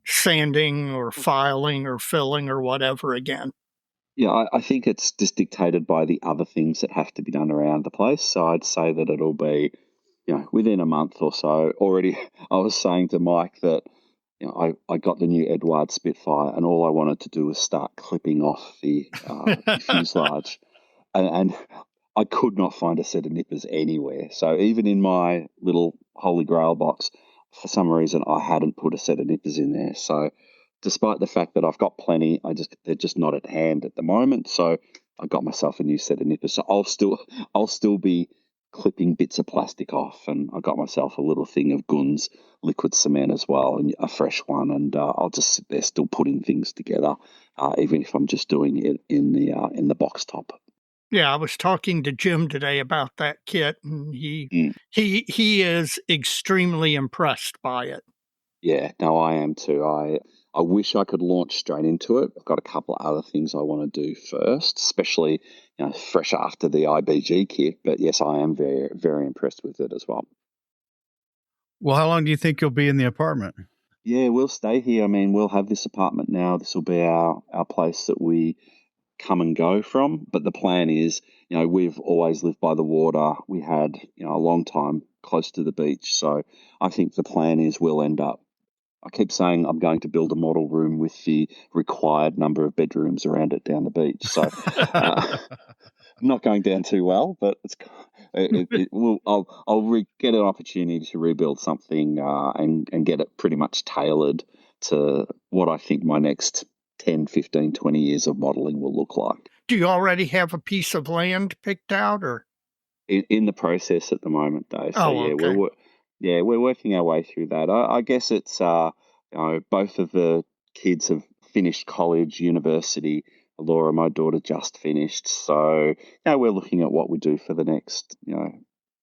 sanding or filing or filling or whatever again? Yeah, I think it's just dictated by the other things that have to be done around the place. So I'd say that it'll be, within a month or so. Already, I was saying to Mike that, I got the new Edward Spitfire and all I wanted to do was start clipping off the fuselage. And I could not find a set of nippers anywhere. So even in my little Holy Grail box, for some reason, I hadn't put a set of nippers in there. So despite the fact that I've got plenty, they're just not at hand at the moment. So I got myself a new set of nippers. So I'll still be clipping bits of plastic off, and I got myself a little thing of Gun's liquid cement as well, and a fresh one. And I'll just sit there still putting things together, even if I'm just doing it in the box top. Yeah, I was talking to Jim today about that kit, and he is extremely impressed by it. Yeah, no, I am too. I wish I could launch straight into it. I've got a couple of other things I want to do first, especially fresh after the IBG kit. But yes, I am very, very impressed with it as well. Well, how long do you think you'll be in the apartment? Yeah, we'll stay here. I mean, we'll have this apartment now. This will be our place that we come and go from. But the plan is, we've always lived by the water. We had, a long time close to the beach. So I think the plan is we'll end up, I keep saying I'm going to build a model room with the required number of bedrooms around it down the beach. So not going down too well, but I'll get an opportunity to rebuild something and get it pretty much tailored to what I think my next 10, 15, 20 years of modeling will look like. Do you already have a piece of land picked out, or In the process at the moment, Dave? So okay. we're working our way through that. I guess it's both of the kids have finished college, university. Laura, my daughter, just finished. So now we're looking at what we do for the next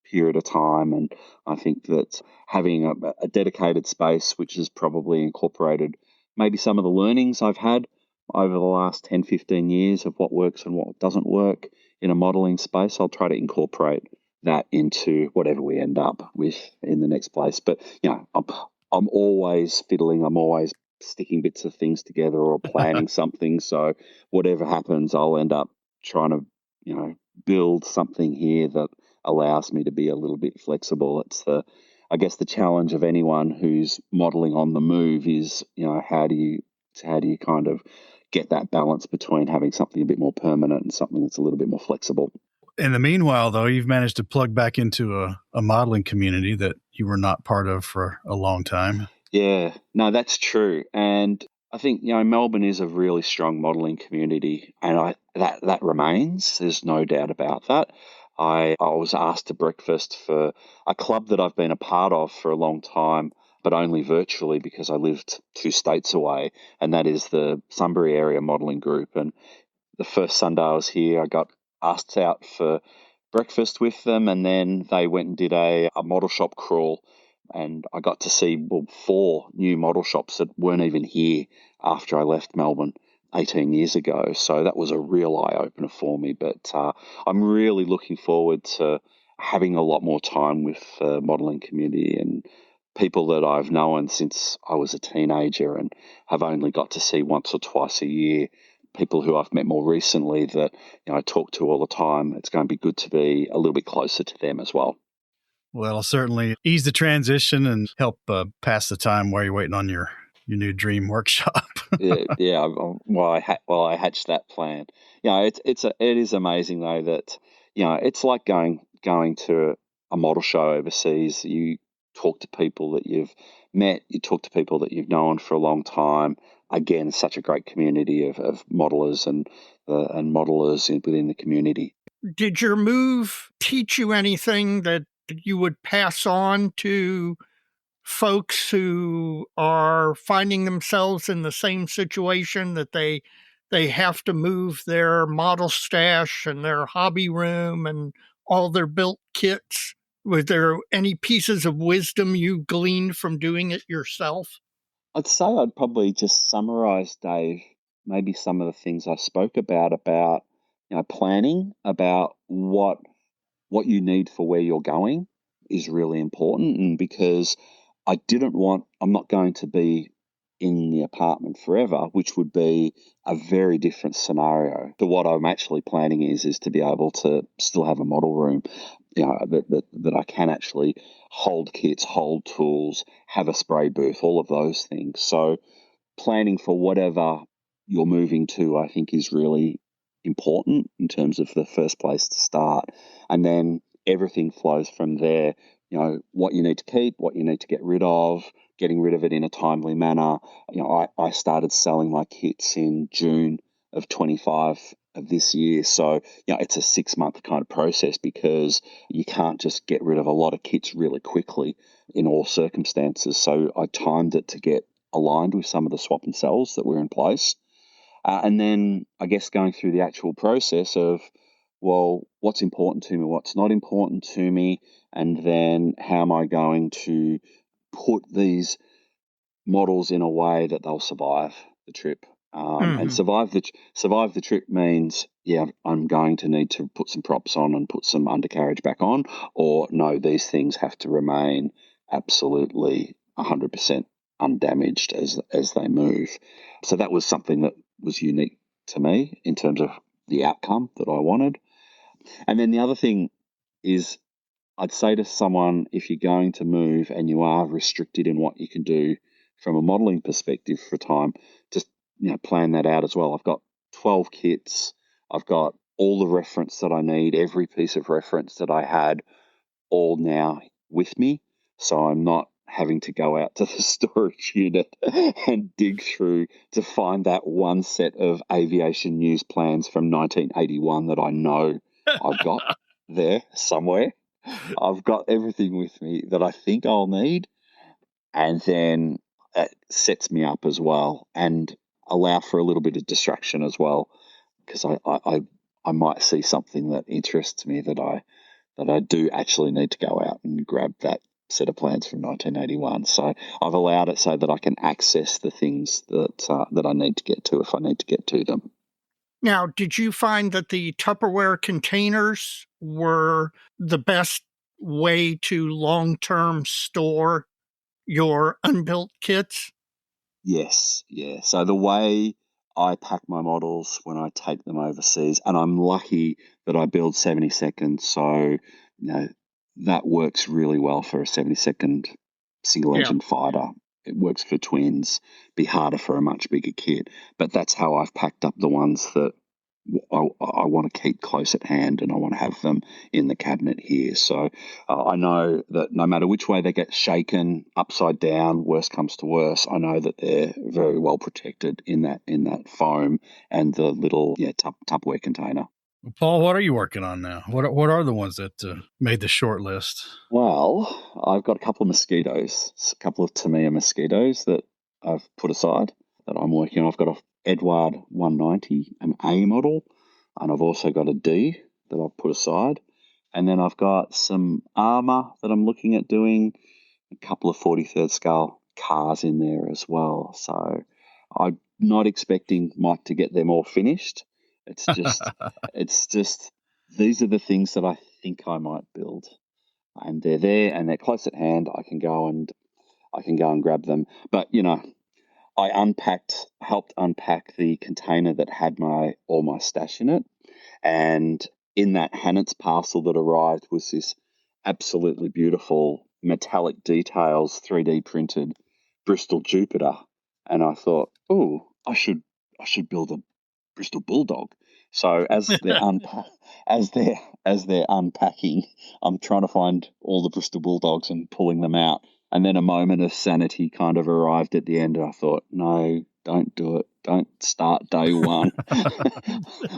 period of time. And I think that having a dedicated space, which has probably incorporated maybe some of the learnings I've had over the last 10, 15 years of what works and what doesn't work in a modeling space, I'll try to incorporate that into whatever we end up with in the next place. But, I'm always fiddling. I'm always sticking bits of things together or planning something. So whatever happens, I'll end up trying to, build something here that allows me to be a little bit flexible. It's I guess the challenge of anyone who's modeling on the move is, how do you kind of get that balance between having something a bit more permanent and something that's a little bit more flexible. In the meanwhile, though, you've managed to plug back into a modeling community that you were not part of for a long time. Yeah, no, that's true. And I think, Melbourne is a really strong modeling community, and that remains. There's no doubt about that. I was asked to breakfast for a club that I've been a part of for a long time, but only virtually because I lived 2 states away, and that is the Sunbury Area Modeling Group. And the first Sunday I was here, I got asked out for breakfast with them, and then they went and did a model shop crawl, and I got to see 4 new model shops that weren't even here after I left Melbourne 18 years ago. So that was a real eye-opener for me. But I'm really looking forward to having a lot more time with the modelling community and people that I've known since I was a teenager and have only got to see once or twice a year. People who I've met more recently that I talk to all the time. It's going to be good to be a little bit closer to them as well. Well, it'll certainly ease the transition and help pass the time while you're waiting on your new dream workshop. yeah. While I hatched that plan, it is amazing though that it's like going to a model show overseas. You talk to people that you've met, you talk to people that you've known for a long time. Again, such a great community of modelers and modelers within the community. Did your move teach you anything that you would pass on to folks who are finding themselves in the same situation, that they have to move their model stash and their hobby room and all their built kits? Was there any pieces of wisdom you gleaned from doing it yourself? I'd say I'd probably just summarize, Dave, maybe some of the things I spoke about planning, about what you need for where you're going is really important. And because I'm not going to be in the apartment forever, which would be a very different scenario. So what I'm actually planning is to be able to still have a model room, that I can actually hold kits, hold tools, have a spray booth, all of those things. So planning for whatever you're moving to, I think, is really important in terms of the first place to start. And then everything flows from there. What you need to keep, what you need to get rid of, getting rid of it in a timely manner. I started selling my kits in June of 25 of this year. So, it's a 6-month kind of process because you can't just get rid of a lot of kits really quickly in all circumstances. So I timed it to get aligned with some of the swap and sells that were in place. And then I guess going through the actual process of, well, what's important to me, what's not important to me, and then how am I going to put these models in a way that they'll survive the trip. And survive the trip means, yeah, I'm going to need to put some props on and put some undercarriage back on, or no, these things have to remain absolutely 100% undamaged as they move. So that was something that was unique to me in terms of the outcome that I wanted. And then the other thing is, I'd say to someone, if you're going to move and you are restricted in what you can do from a modelling perspective for time, just plan that out as well. I've got 12 kits. I've got all the reference that I need, every piece of reference that I had, all now with me. So I'm not having to go out to the storage unit and dig through to find that one set of aviation news plans from 1981 that I know I've got there somewhere. I've got everything with me that I think I'll need, and then it sets me up as well and allow for a little bit of distraction as well, because I might see something that interests me that I do actually need to go out and grab that set of plans from 1981. So I've allowed it so that I can access the things that I need to get to if I need to get to them. Now, did you find that the Tupperware containers were the best way to long-term store your unbuilt kits? Yes, yeah. So the way I pack my models when I take them overseas, and I'm lucky that I build 72nd, so that works really well for a 72nd single-engine fighter. It works for twins. Be harder for a much bigger kit, but that's how I've packed up the ones that I want to keep close at hand, and I want to have them in the cabinet here. So I know that no matter which way they get shaken, upside down, worst comes to worst, I know that they're very well protected in that foam and the little Tupperware container. Paul, what are you working on now? What are the ones that made the short list? Well, I've got a couple of mosquitoes, a couple of Tamiya mosquitoes that I've put aside that I'm working on. I've got a Edward 190, an A model, and I've also got a D that I've put aside. And then I've got some armour that I'm looking at doing, a couple of 43rd scale cars in there as well. So I'm not expecting Mike to get them all finished. It's just these are the things that I think I might build. And they're there and they're close at hand. I can go and grab them. But I helped unpack the container that had all my stash in it. And in that Hannet's parcel that arrived was this absolutely beautiful metallic details 3D printed Bristol Jupiter. And I thought, oh, I should build a Bristol Bulldog. So as they're unpacking, I'm trying to find all the Bristol Bulldogs and pulling them out. And then a moment of sanity kind of arrived at the end, and I thought, no, don't do it. Don't start day one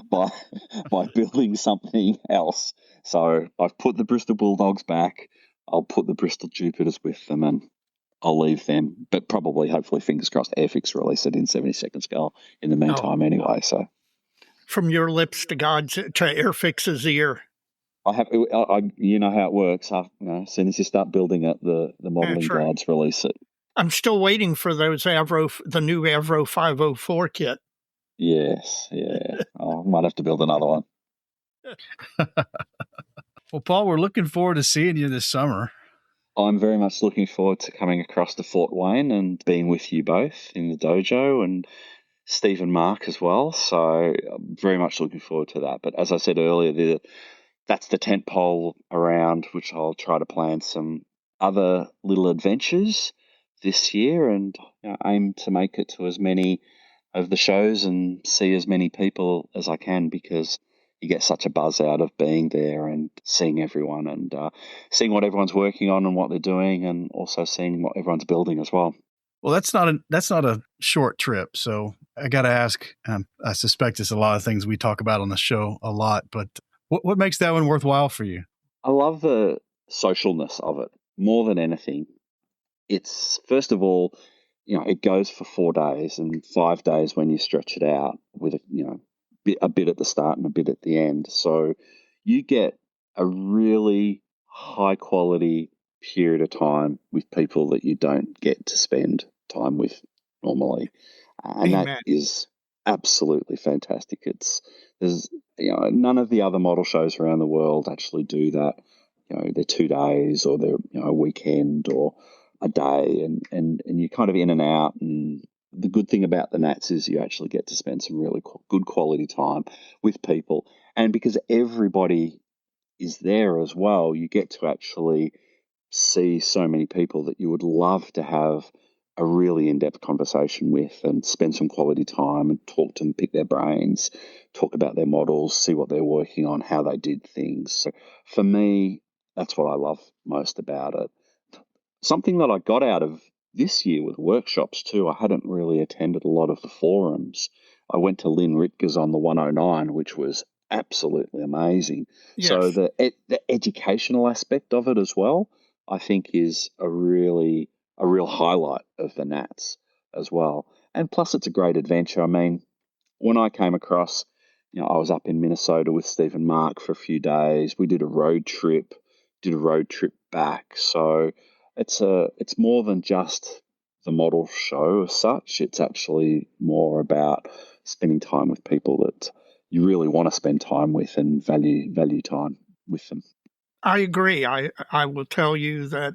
by building something else. So I've put the Bristol Bulldogs back. I'll put the Bristol Jupiters with them, and I'll leave them. But probably, hopefully, fingers crossed, Airfix release it in 72nd scale in the meantime anyway. So from your lips to God's to Airfix's ear. You know how it works. As soon as you start building it, the modelling guides release it. I'm still waiting for the new Avro 504 kit. Yes, yeah. I might have to build another one. Well, Paul, we're looking forward to seeing you this summer. I'm very much looking forward to coming across to Fort Wayne and being with you both in the dojo, and Steve and Mark as well. So I'm very much looking forward to that. But as I said earlier, that's the tent pole around which I'll try to plan some other little adventures this year, and aim to make it to as many of the shows and see as many people as I can, because you get such a buzz out of being there and seeing everyone and seeing what everyone's working on and what they're doing, and also seeing what everyone's building as well. Well, that's not a short trip. So I got to ask, I suspect it's a lot of things we talk about on the show a lot, but what makes that one worthwhile for you? I love the socialness of it more than anything. It's, first of all, it goes for 4 days, and 5 days when you stretch it out with a bit at the start and a bit at the end. So you get a really high quality period of time with people that you don't get to spend time with normally. And that Amen. is absolutely fantastic. There's none of the other model shows around the world actually do that. They're 2 days or they're a weekend or a day, and you're kind of in and out. And the good thing about the Nats is you actually get to spend some really good quality time with people, and because everybody is there as well, you get to actually see so many people that you would love to have a really in-depth conversation with and spend some quality time and talk to them, pick their brains, talk about their models, see what they're working on, how they did things. So for me, that's what I love most about it. Something that I got out of this year with workshops too, I hadn't really attended a lot of the forums. I went to Lynn Ritger's on the 109, which was absolutely amazing. So Yes. the educational aspect of it as well, I think, is a real highlight of the Nats as well. And plus, it's a great adventure. I mean, when I came across, I was up in Minnesota with Steve and Mark for a few days. We did a road trip back. So it's more than just the model show as such. It's actually more about spending time with people that you really want to spend time with and value time with them. I agree. I will tell you that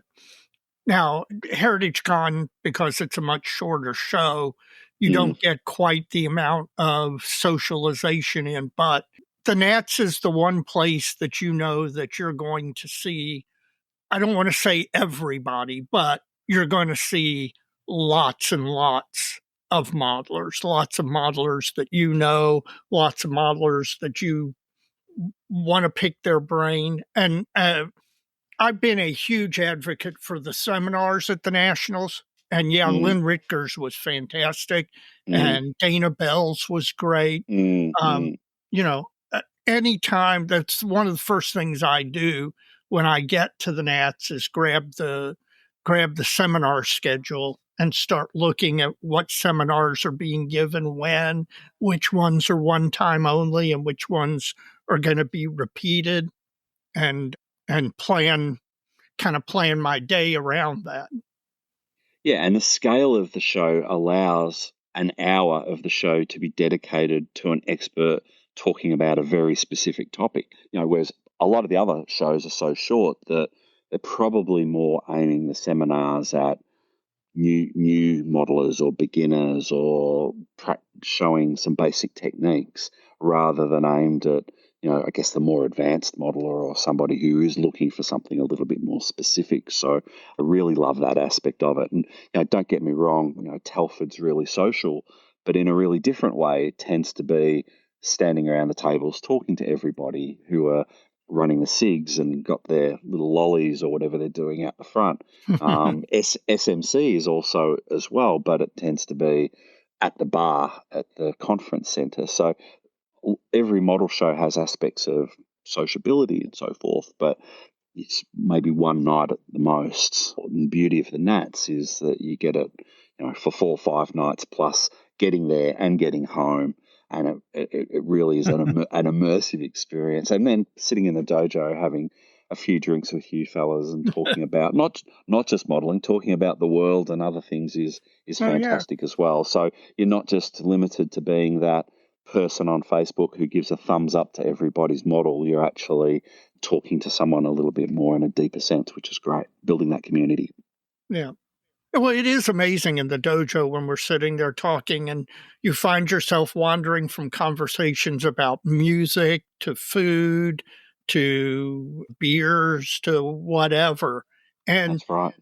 now, Heritage Con, because it's a much shorter show, you don't get quite the amount of socialization in, but the Nats is the one place that that you're going to see. I don't want to say everybody, but you're going to see lots and lots of modelers that lots of modelers that you want to pick their brain. And I've been a huge advocate for the seminars at the Nationals. And yeah, Lynn Ritger's was fantastic. And Dana Bell's was great. Um, you know, anytime, that's one of the first things I do when I get to the Nats is grab the seminar schedule and start looking at what seminars are being given when, which ones are one time only and which ones are going to be repeated, and plan my day around that. Yeah, and the scale of the show allows an hour of the show to be dedicated to an expert talking about a very specific topic. Whereas a lot of the other shows are so short that they're probably more aiming the seminars at new modelers or beginners or showing some basic techniques rather than aimed at I guess the more advanced modeler or somebody who is looking for something a little bit more specific. So I really love that aspect of it. And don't get me wrong, Telford's really social, but in a really different way. It tends to be standing around the tables talking to everybody who are running the SIGs and got their little lollies or whatever they're doing out the front. SMC is also as well, but it tends to be at the bar at the conference centre. So every model show has aspects of sociability and so forth, but it's maybe one night at the most. And the beauty of the Nats is that you get it, for 4 or 5 nights plus getting there and getting home. And it really is an immersive experience. And then sitting in the dojo having a few drinks with you fellas and talking about not just modeling, talking about the world and other things is fantastic as well. So you're not just limited to being that person on Facebook who gives a thumbs up to everybody's model. You're actually talking to someone a little bit more in a deeper sense, which is great, building that community. Yeah. Well, it is amazing in the dojo when we're sitting there talking and you find yourself wandering from conversations about music to food to beers to whatever. And, That's right.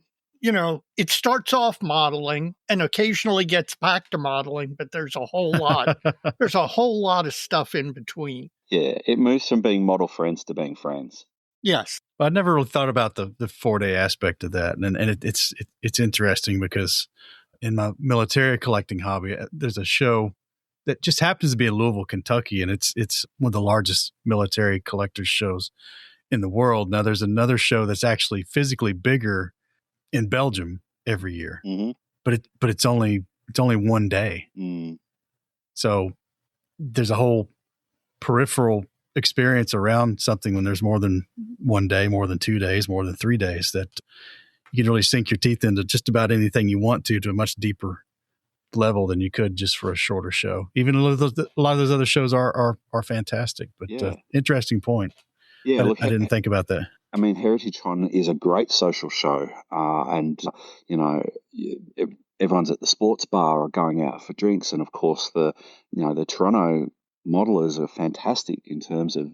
It starts off modeling and occasionally gets back to modeling, but there's a whole lot. There's a whole lot of stuff in between. Yeah, it moves from being model friends to being friends. Yes. I never really thought about the 4-day aspect of that, and it's interesting because in my military collecting hobby, there's a show that just happens to be in Louisville, Kentucky, and it's one of the largest military collectors shows in the world. Now, there's another show that's actually physically bigger in Belgium every year, but it's only one day. So there's a whole peripheral experience around something when there's more than 1 day, more than 2 days, more than 3 days, that you can really sink your teeth into just about anything you want to a much deeper level than you could just for a shorter show. Even a lot of those other shows are fantastic, but interesting point. Yeah, I didn't think about that. I mean, Heritage Con is a great social show, and everyone's at the sports bar or going out for drinks, and of course the Toronto modelers are fantastic in terms of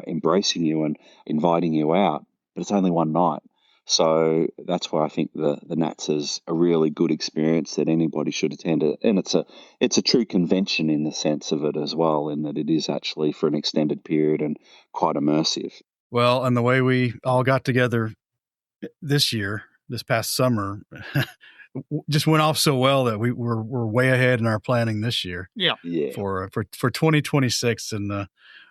embracing you and inviting you out, but it's only one night. So that's why I think the Nats is a really good experience that anybody should attend. And it's a true convention in the sense of it as well, in that it is actually for an extended period and quite immersive. Well, and the way we all got together this past summer, just went off so well that we're way ahead in our planning this year. Yeah. For 2026. And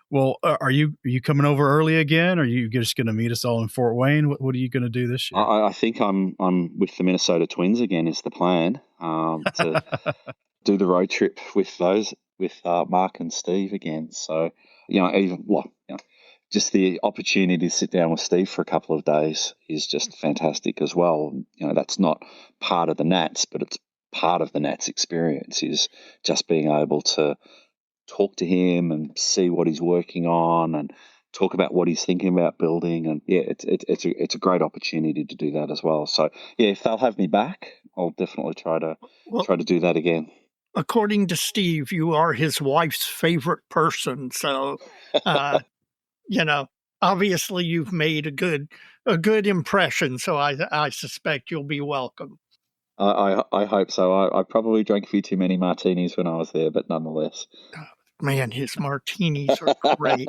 well, are you coming over early again? Or are you just going to meet us all in Fort Wayne? What are you going to do this year? I think I'm with the Minnesota Twins again is the plan, to do the road trip with Mark and Steve again. So, just the opportunity to sit down with Steve for a couple of days is just fantastic as well. That's not part of the Nats, but it's part of the Nats experience, is just being able to talk to him and see what he's working on and talk about what he's thinking about building. And it's a great opportunity to do that as well. So if they'll have me back, I'll definitely try to do that again. According to Steve, you are his wife's favorite person. So, obviously you've made a good impression. So I suspect you'll be welcome. I hope so. I probably drank a few too many martinis when I was there, but nonetheless. Man, his martinis are great.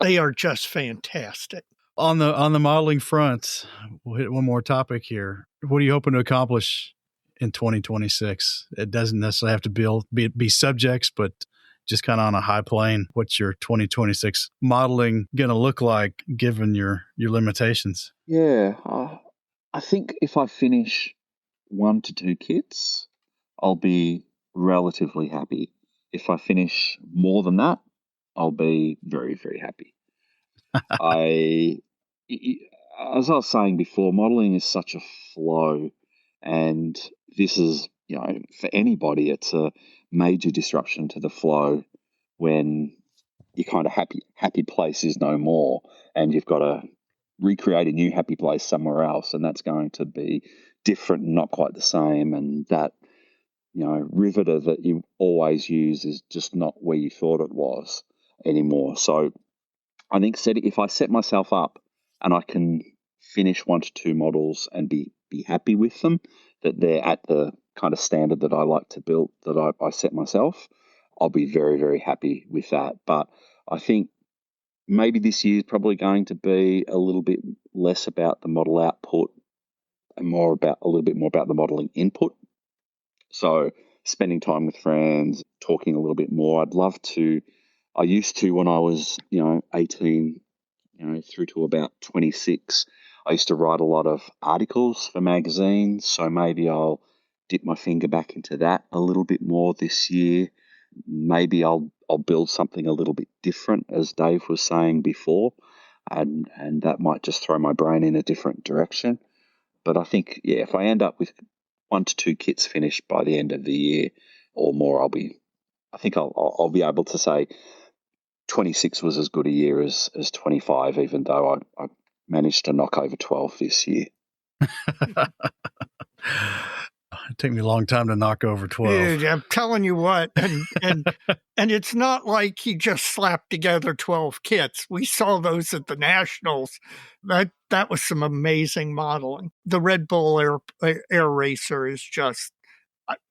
They are just fantastic. On the modeling front, we'll hit one more topic here. What are you hoping to accomplish in 2026? It doesn't necessarily have to be subjects, but just kind of on a high plane. What's your 2026 modeling going to look like given your limitations? Yeah, I think if I finish 1 to 2 kits, I'll be relatively happy. If I finish more than that, I'll be very, very happy. As I was saying before, modeling is such a flow, and this is, for anybody, it's a major disruption to the flow when your kind of happy place is no more, and you've got to recreate a new happy place somewhere else, and that's going to be different and not quite the same, and that riveter that you always use is just not where you thought it was anymore. So I think if I set myself up and I can finish 1 to 2 models and be happy with them, that they're at the kind of standard that I like to build, that I set myself, I'll be very, very happy with that. But I think maybe this year is probably going to be a little bit less about the model output and a little bit more about the modeling input. So spending time with friends, talking a little bit more. I used to when I was, 18, through to about 26, I used to write a lot of articles for magazines. So maybe I'll dip my finger back into that a little bit more this year. Maybe I'll build something a little bit different, as Dave was saying before, and that might just throw my brain in a different direction. But I think, if I end up with 1 to 2 kits finished by the end of the year or more, I'll be able to say 26 was as good a year as 25, even though I managed to knock over 12 this year. It took me a long time to knock over 12. I'm telling you what, and it's not like he just slapped together 12 kits. We saw those at the Nationals. That was some amazing modeling. The Red Bull Air Racer is just,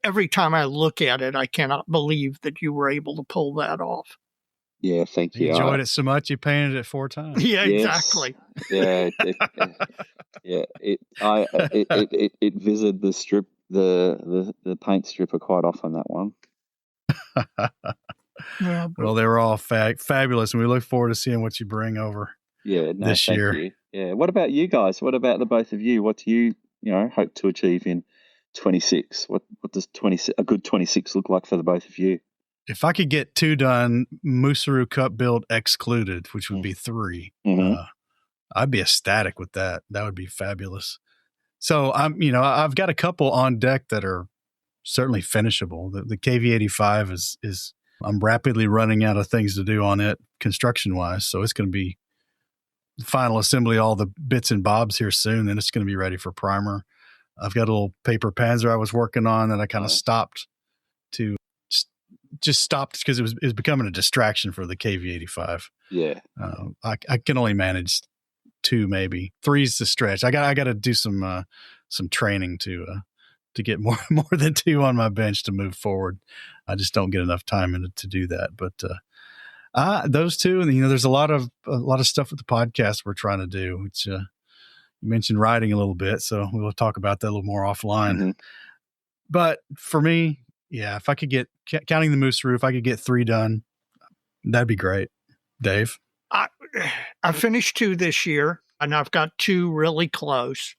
every time I look at it, I cannot believe that you were able to pull that off. Yeah, thank you. You enjoyed it so much you painted it 4 times. Yeah, exactly. Yeah, it visited the strip, the paint stripper quite often, that one. Well, they were all fabulous, and we look forward to seeing what you bring over this year. You. Yeah. What about you guys? What about the both of you? What do you hope to achieve in 26? What does a good 26 look like for the both of you? If I could get 2 done, Musaru Cup build excluded, which would be 3, I'd be ecstatic with that. That would be fabulous. So I've got a couple on deck that are certainly finishable. The KV85 is I'm rapidly running out of things to do on it construction wise. So it's going to be final assembly, all the bits and bobs here soon. And it's going to be ready for primer. I've got a little paper Panzer I was working on that I kind of stopped to just stopped because it was becoming a distraction for the KV85. Yeah. I can only manage 2, maybe 3's the stretch. I got to do some training to get more than 2 on my bench to move forward. I just don't get enough time to do that. But those 2, and there's a lot of stuff with the podcast we're trying to do. Which you mentioned writing a little bit, so we'll talk about that a little more offline. Mm-hmm. But for me, yeah, if I could get, counting the Moose Roof, I could get 3 done, that'd be great. Dave? I finished 2 this year, and I've got 2 really close.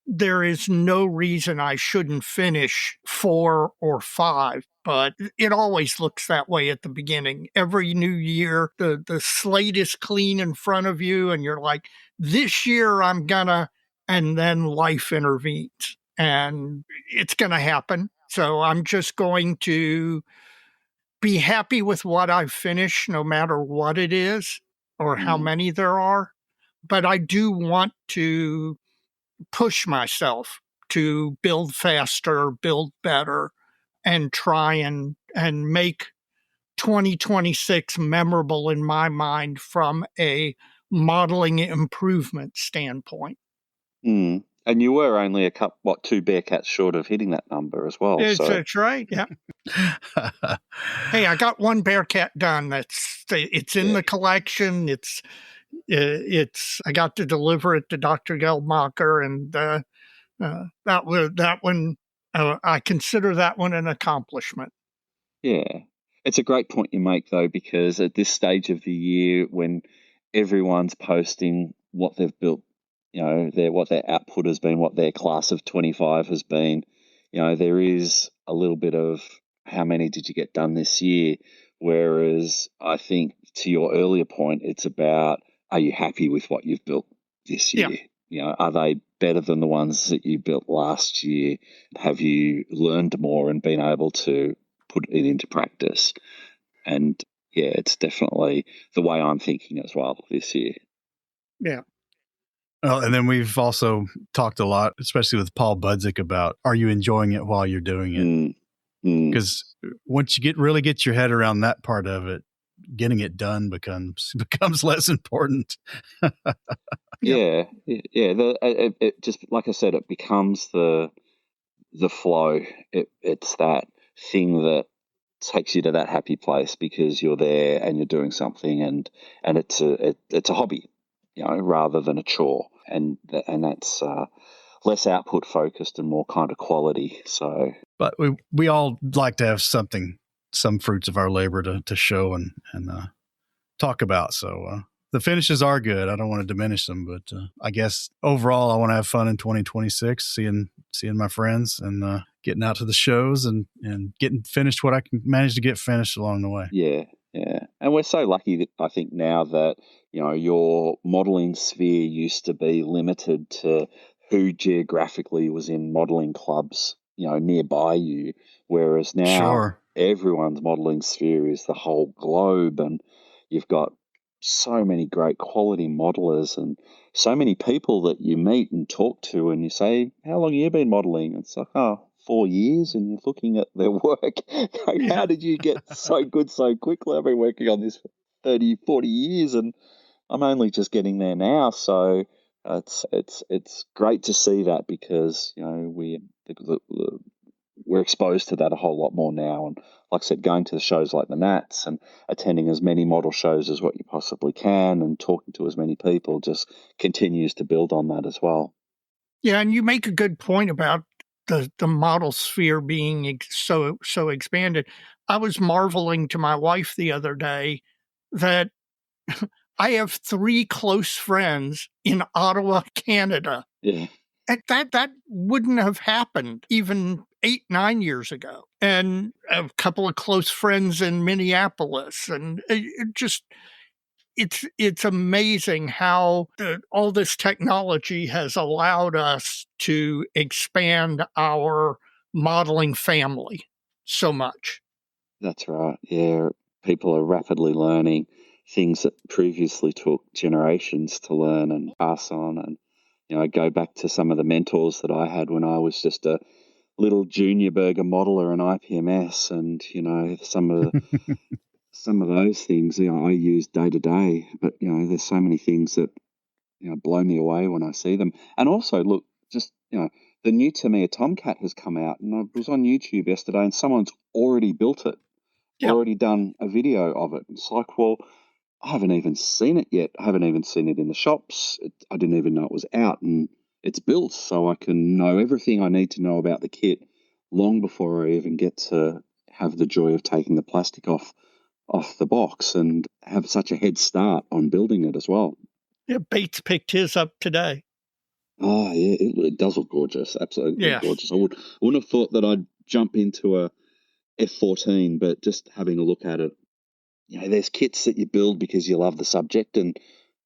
There is no reason I shouldn't finish 4 or 5, but it always looks that way at the beginning. Every new year, the slate is clean in front of you, and you're like, this year I'm gonna, and then life intervenes, and it's gonna happen. So I'm just going to be happy with what I finish, no matter what it is or how many there are. But I do want to push myself to build faster, build better, and try and make 2026 memorable in my mind from a modeling improvement standpoint. Mm. And you were only 2 Bearcats short of hitting that number as well. That's right. Yeah. Hey, I got 1 Bearcat done. It's in the collection. It's I got to deliver it to Dr. Geldmacher, and that one I consider that one an accomplishment. Yeah, it's a great point you make though, because at this stage of the year, when everyone's posting what they've built, what their output has been, what their class of 25 has been, there is a little bit of how many did you get done this year? Whereas I think, to your earlier point, it's about, are you happy with what you've built this year? Yeah. Are they better than the ones that you built last year? Have you learned more and been able to put it into practice? And yeah, it's definitely the way I'm thinking as well this year. Yeah. Well, and then we've also talked a lot, especially with Paul Budzik, about, are you enjoying it while you're doing it? Because once you really get your head around that part of it, getting it done becomes less important. Yeah. It just, like I said, it becomes the flow. It's that thing that takes you to that happy place because you're there and you're doing something, and it's a hobby, rather than a chore, and that's less output focused and more kind of quality. So, but we all like to have some fruits of our labor to show and talk about. So the finishes are good. I don't want to diminish them, but I guess overall I want to have fun in 2026, seeing my friends and getting out to the shows and getting finished what I can manage to get finished along the way. Yeah. And we're so lucky that I think now that, your modeling sphere used to be limited to who geographically was in modeling clubs, nearby you, whereas now everyone's modeling sphere is the whole globe, and you've got so many great quality modelers and so many people that you meet and talk to, and you say, how long have you been modeling? It's like, 4 years, and you're looking at their work. How did you get so good so quickly? I've been working on this for 30, 40 years, and I'm only just getting there now. So it's great to see that, because we're exposed to that a whole lot more now. And like I said, going to the shows like the Nats and attending as many model shows as what you possibly can and talking to as many people just continues to build on that as well. Yeah, and you make a good point about the model sphere being so expanded. I was marveling to my wife the other day that I have 3 close friends in Ottawa, Canada. Yeah. And that wouldn't have happened even 8, 9 years ago. And a couple of close friends in Minneapolis. And it's amazing how all this technology has allowed us to expand our modeling family so much. That's right. Yeah, people are rapidly learning things that previously took generations to learn and pass on. And I go back to some of the mentors that I had when I was just a little junior burger modeler in IPMS, and some of those things I use day to day. But there's so many things that blow me away when I see them. And also, look, just the new Tamiya Tomcat has come out, and I was on YouTube yesterday, and someone's already built it, already done a video of it. It's like, well, I haven't even seen it yet. I haven't even seen it in the shops. I didn't even know it was out, and it's built, so I can know everything I need to know about the kit long before I even get to have the joy of taking the plastic off the box and have such a head start on building it as well. Yeah, Bates picked his up today. Oh, yeah, it does look gorgeous. Absolutely gorgeous. I wouldn't have thought that I'd jump into a F14, but just having a look at it, there's kits that you build because you love the subject, and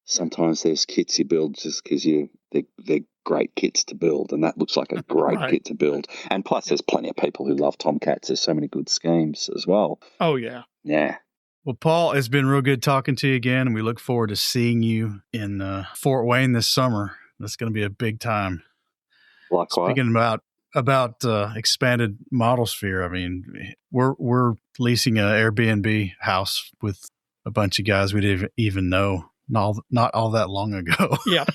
sometimes there's kits you build just because they're great kits to build, and that looks like a great kit to build. And plus, there's plenty of people who love Tomcats. There's so many good schemes as well. Oh, yeah. Yeah. Well, Paul, it's been real good talking to you again, and we look forward to seeing you in Fort Wayne this summer. That's going to be a big time. Likewise. Speaking about expanded model sphere, I mean, we're leasing an Airbnb house with a bunch of guys we didn't even know not all that long ago. Yeah.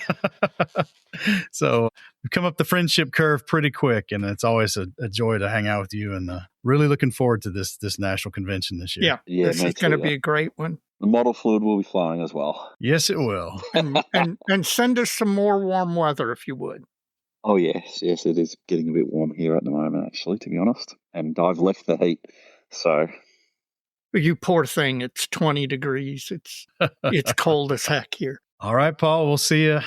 So we've come up the friendship curve pretty quick, and it's always a joy to hang out with you, and really looking forward to this national convention this year. Yeah, this is going to be a great one. The model fluid will be flowing as well. Yes, it will. and send us some more warm weather if you would. Oh, yes, it is getting a bit warm here at the moment, actually, to be honest. And I've left the heat, so... You poor thing, it's 20 degrees. It's cold as heck here. All right, Paul, we'll see you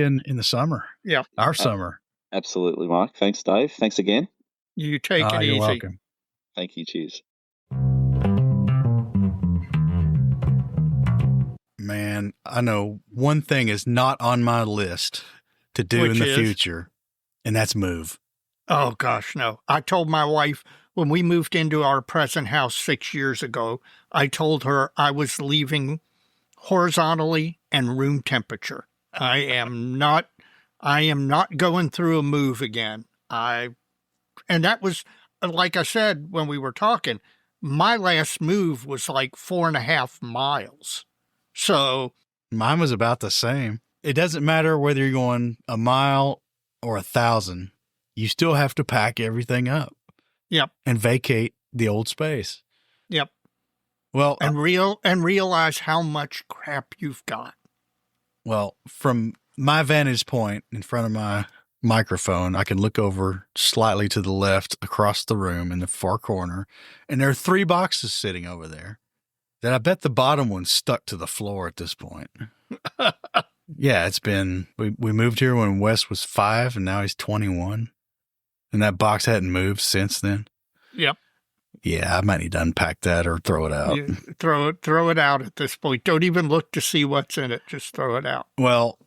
in the summer. Yeah. Our summer. Absolutely, Mike. Thanks, Dave. Thanks again. You take it easy. You're welcome. Thank you. Cheers. Man, I know one thing is not on my list to do in the future, and that's move. Oh, gosh, no. I told my wife when we moved into our present house 6 years ago, I told her I was leaving horizontally and room temperature. I am not going through a move again. And that was, like I said when we were talking, my last move was like 4.5 miles. So mine was about the same. It doesn't matter whether you're going a mile or 1,000. You still have to pack everything up. Yep. And vacate the old space. Yep. Well, and realize how much crap you've got. Well, from my vantage point in front of my microphone, I can look over slightly to the left across the room in the far corner, and there are 3 boxes sitting over there that I bet the bottom one's stuck to the floor at this point. Yeah, it's been, we moved here when Wes was 5 and now he's 21. And that box hadn't moved since then. Yep. Yeah, I might need to unpack that or throw it out. Throw it out at this point. Don't even look to see what's in it. Just throw it out. Well,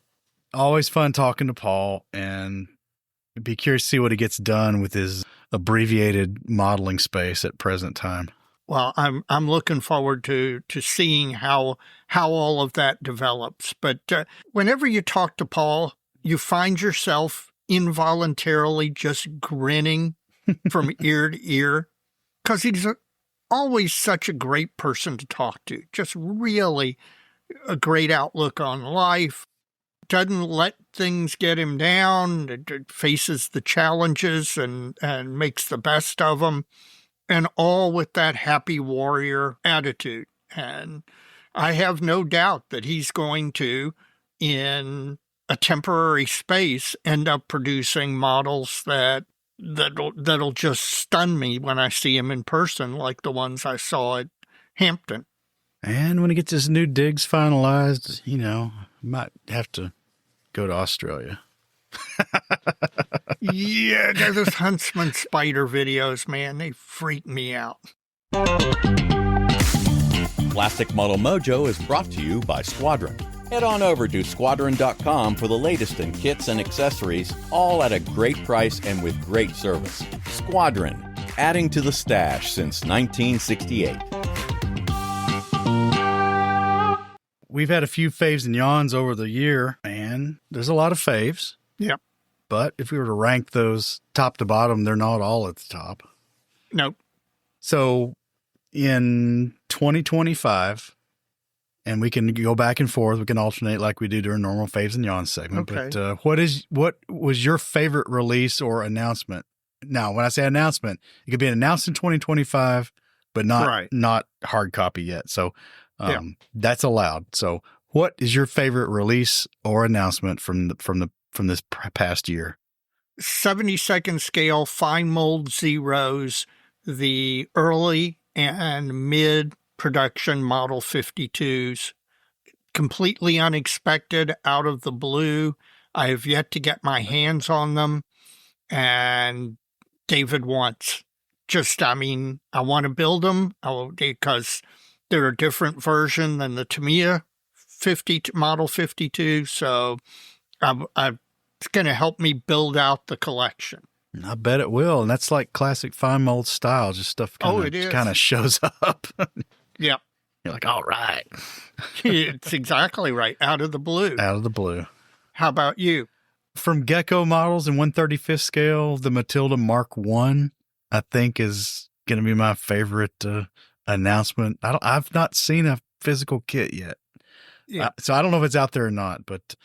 always fun talking to Paul, and I'd be curious to see what he gets done with his abbreviated modeling space at present time. Well, I'm looking forward to seeing how all of that develops. But whenever you talk to Paul, you find yourself involuntarily just grinning from ear to ear, because he's always such a great person to talk to. Just really a great outlook on life. Doesn't let things get him down. Faces the challenges and makes the best of them. And all with that happy warrior attitude. And I have no doubt that he's going to, in a temporary space, end up producing models that'll just stun me when I see him in person, like the ones I saw at Hampton. And when he gets his new digs finalized, might have to go to Australia. Yeah, those Huntsman spider videos, man, they freak me out. Plastic Model Mojo is brought to you by Squadron. Head on over to squadron.com for the latest in kits and accessories, all at a great price and with great service. Squadron, adding to the stash since 1968. We've had a few faves and yawns over the year, and there's a lot of faves. Yep. But if we were to rank those top to bottom, they're not all at the top. Nope. So in 2025, and we can go back and forth, we can alternate like we do during normal faves and yawns segment. Okay. But what was your favorite release or announcement? Now, when I say announcement, it could be announced in 2025, but not hard copy yet. So that's allowed. So what is your favorite release or announcement from this past year? 72nd scale fine mold zeros, the early and mid production Model 52s. Completely unexpected, out of the blue. I have yet to get my hands on them. And David wants. I want to build them because they're a different version than the Tamiya Model 52. So it's going to help me build out the collection. I bet it will. And that's like classic fine mold style, just stuff kind of shows up. Yep. You're like, all right. It's exactly right. Out of the blue. Out of the blue. How about you? From Gecko models in 1/35th scale, the Matilda Mark I, I think, is going to be my favorite announcement. I've not seen a physical kit yet. Yeah. So I don't know if it's out there or not, but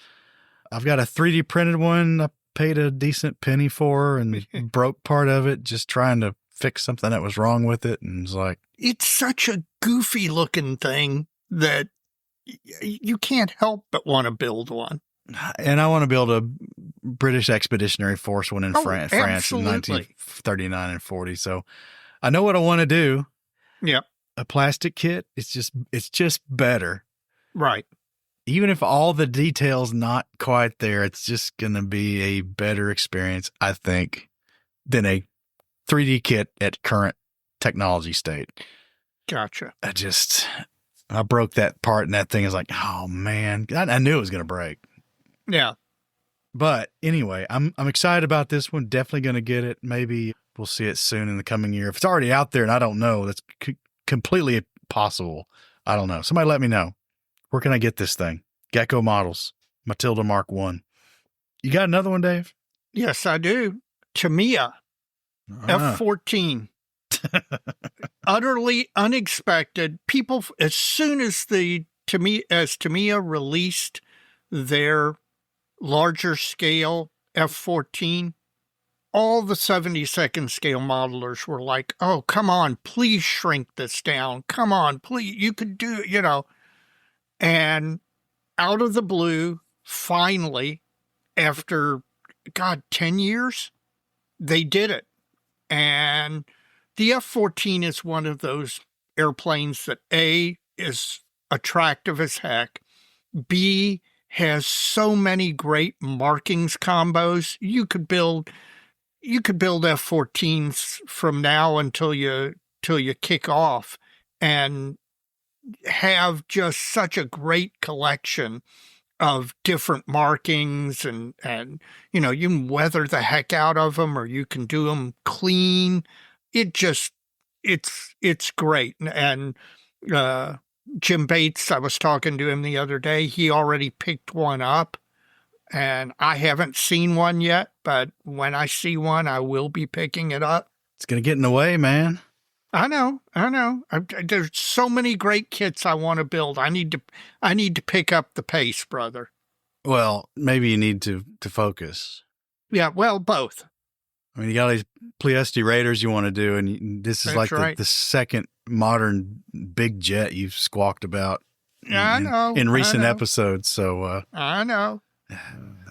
I've got a 3D printed one I paid a decent penny for and broke part of it just trying to fix something that was wrong with it. And it's like, it's such a goofy looking thing that you can't help but want to build one. And I want to build a British Expeditionary Force one in France in absolutely. 1939 and 40. So I know what I want to do. Yep. A plastic kit, it's just better. Right. Even if all the details not quite there, it's just going to be a better experience, I think, than a 3D kit at current technology state. Gotcha. I broke that part, and that thing is like, oh man, I knew it was going to break. Yeah. But anyway, I'm excited about this one. Definitely going to get it. Maybe we'll see it soon in the coming year. If it's already out there and I don't know, that's completely possible. I don't know. Somebody let me know. Where can I get this thing? Gecko Models, Matilda Mark I. You got another one, Dave? Yes, I do. Tamiya F-14. Utterly unexpected. People, as soon as Tamiya released their larger scale F-14, all the 72nd scale modelers were like, oh, come on, please shrink this down. Come on, please, you could do it, And out of the blue, finally, after, 10 years, they did it. And the F-14 is one of those airplanes that A, is attractive as heck, B, has so many great markings combos. You could build F-14s from now until you kick off and have just such a great collection of different markings and you can weather the heck out of them or you can do them clean. It's great. And Jim Bates, I was talking to him the other day, he already picked one up and I haven't seen one yet, but when I see one, I will be picking it up. It's going to get in the way, man. I know. There's so many great kits I want to build. I need to pick up the pace, brother. Well, maybe you need to focus. Yeah, well, both. I mean, you got all these Pleieste Raiders you want to do, and this is the second modern big jet you've squawked about in recent episodes. So I know.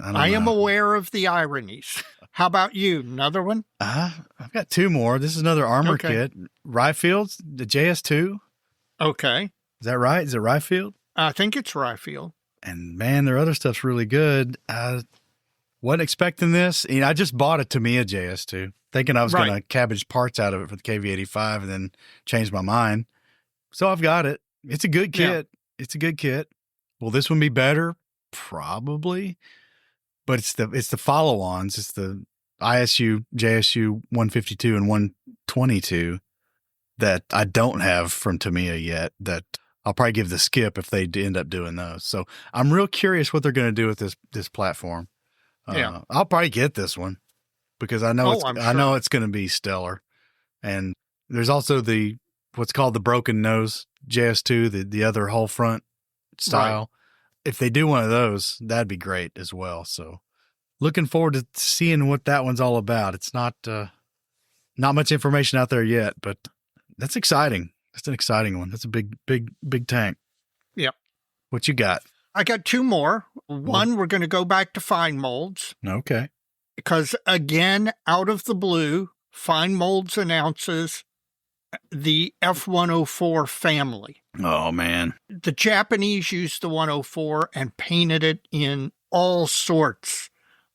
I am aware of the ironies. How about you? Another one? I've got two more. This is another armor kit. Ryfield's, the JS2. Okay. Is that right? Is it Ryfield? I think it's Ryfield. And man, their other stuff's really good. Wasn't expecting this. I just bought a Tamiya JS2, thinking I was going to cabbage parts out of it for the KV85 and then change my mind. So I've got it. It's a good kit. Yeah. It's a good kit. Will this one be better? Probably. But it's the follow-ons. It's the ISU, JSU 152 and 122 that I don't have from Tamiya yet, that I'll probably give the skip if they end up doing those. So I'm real curious what they're going to do with this platform. I'll probably get this one because I know it's going to be stellar. And there's also what's called the broken nose JS2, the other whole front style. Right. If they do one of those, that'd be great as well. So looking forward to seeing what that one's all about. It's not much information out there yet, but that's exciting. That's an exciting one. That's a big tank. Yep. What you got? I got two more. One, we're going to go back to Fine Molds. Okay. Because again, out of the blue, Fine Molds announces the F104 family. Oh, man. The Japanese used the 104 and painted it in all sorts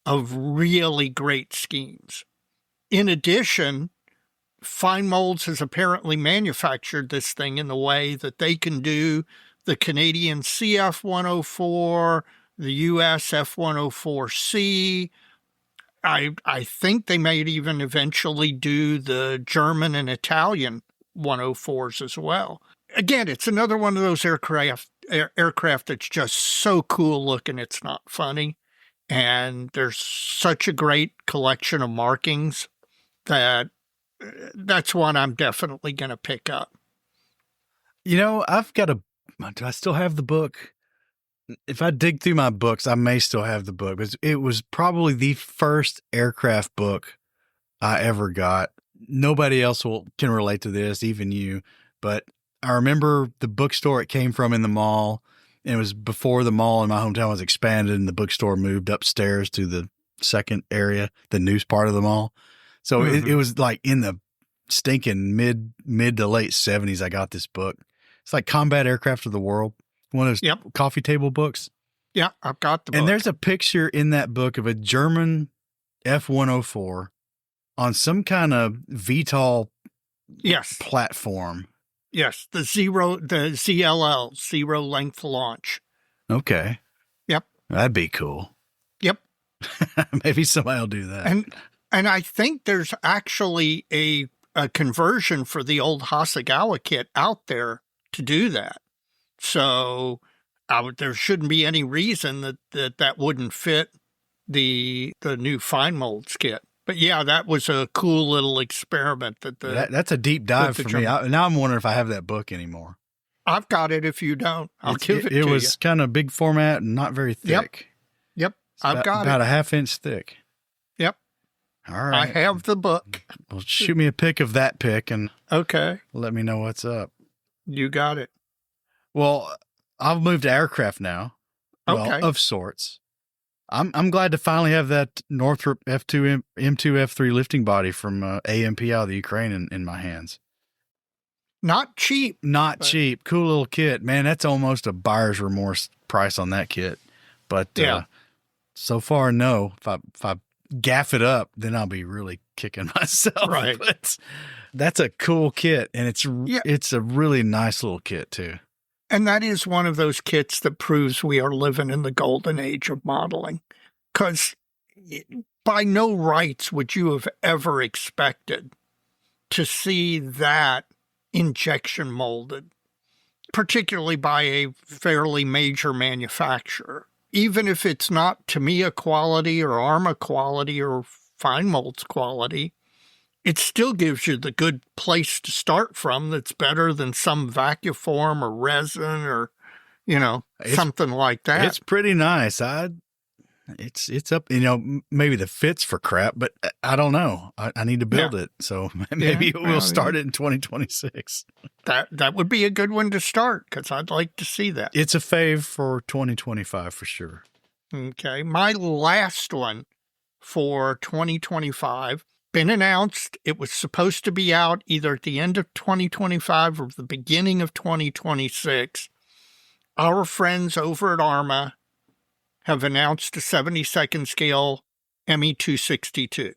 of really great schemes. In addition, Fine Molds has apparently manufactured this thing in the way that they can do the Canadian CF104, the US F104C. I think they might even eventually do the German and Italian 104s as well. Again, it's another one of those aircraft that's just so cool looking it's not funny. And there's such a great collection of markings that's one I'm definitely going to pick up. I've got do I still have the book? If I dig through my books, I may still have the book. But it was probably the first aircraft book I ever got. Nobody else can relate to this, even you. But I remember the bookstore it came from in the mall. And it was before the mall in my hometown was expanded and the bookstore moved upstairs to the second area, the news part of the mall. So it was like in the stinking mid to late 70s, I got this book. It's like Combat Aircraft of the World, one of those coffee table books. Yeah, I've got the book. And there's a picture in that book of a German F-104 on some kind of VTOL platform. Yes, the ZLL, zero length launch. Okay. Yep. That'd be cool. Yep. Maybe somebody will do that. And I think there's actually a conversion for the old Hasegawa kit out there to do that. So there shouldn't be any reason that wouldn't fit the new Fine Molds kit. But yeah, that was a cool little experiment. That's a deep dive for me. Now I'm wondering if I have that book anymore. I've got it. If you don't, I'll give it to you. It was kind of big format and not very thick. Yep. I've got about a half-inch thick. Yep. All right. I have the book. Well, shoot me a pic of that pic and let me know what's up. You got it. Well, I've moved to aircraft now. Okay. Of sorts. I'm glad to finally have that Northrop M2 F3 lifting body from AMP out of the Ukraine in my hands. Not cheap. Cheap. Cool little kit. Man, that's almost a buyer's remorse price on that kit. But so far, no. If I gaff it up, then I'll be really kicking myself. Right. But that's a cool kit, and it's a really nice little kit too. And that is one of those kits that proves we are living in the golden age of modeling. Because by no rights would you have ever expected to see that injection molded, particularly by a fairly major manufacturer. Even if it's not Tamiya quality or Arma quality or Fine Molds quality, it still gives you the good place to start from that's better than some vacuform or resin or, something like that. It's pretty nice. It's up, maybe the fit's for crap, but I don't know. I need to build it. So maybe we'll start it in 2026. That would be a good one to start because I'd like to see that. It's a fave for 2025 for sure. Okay. My last one for 2025 been announced. It was supposed to be out either at the end of 2025 or the beginning of 2026. Our friends over at Arma have announced a 72nd scale ME262.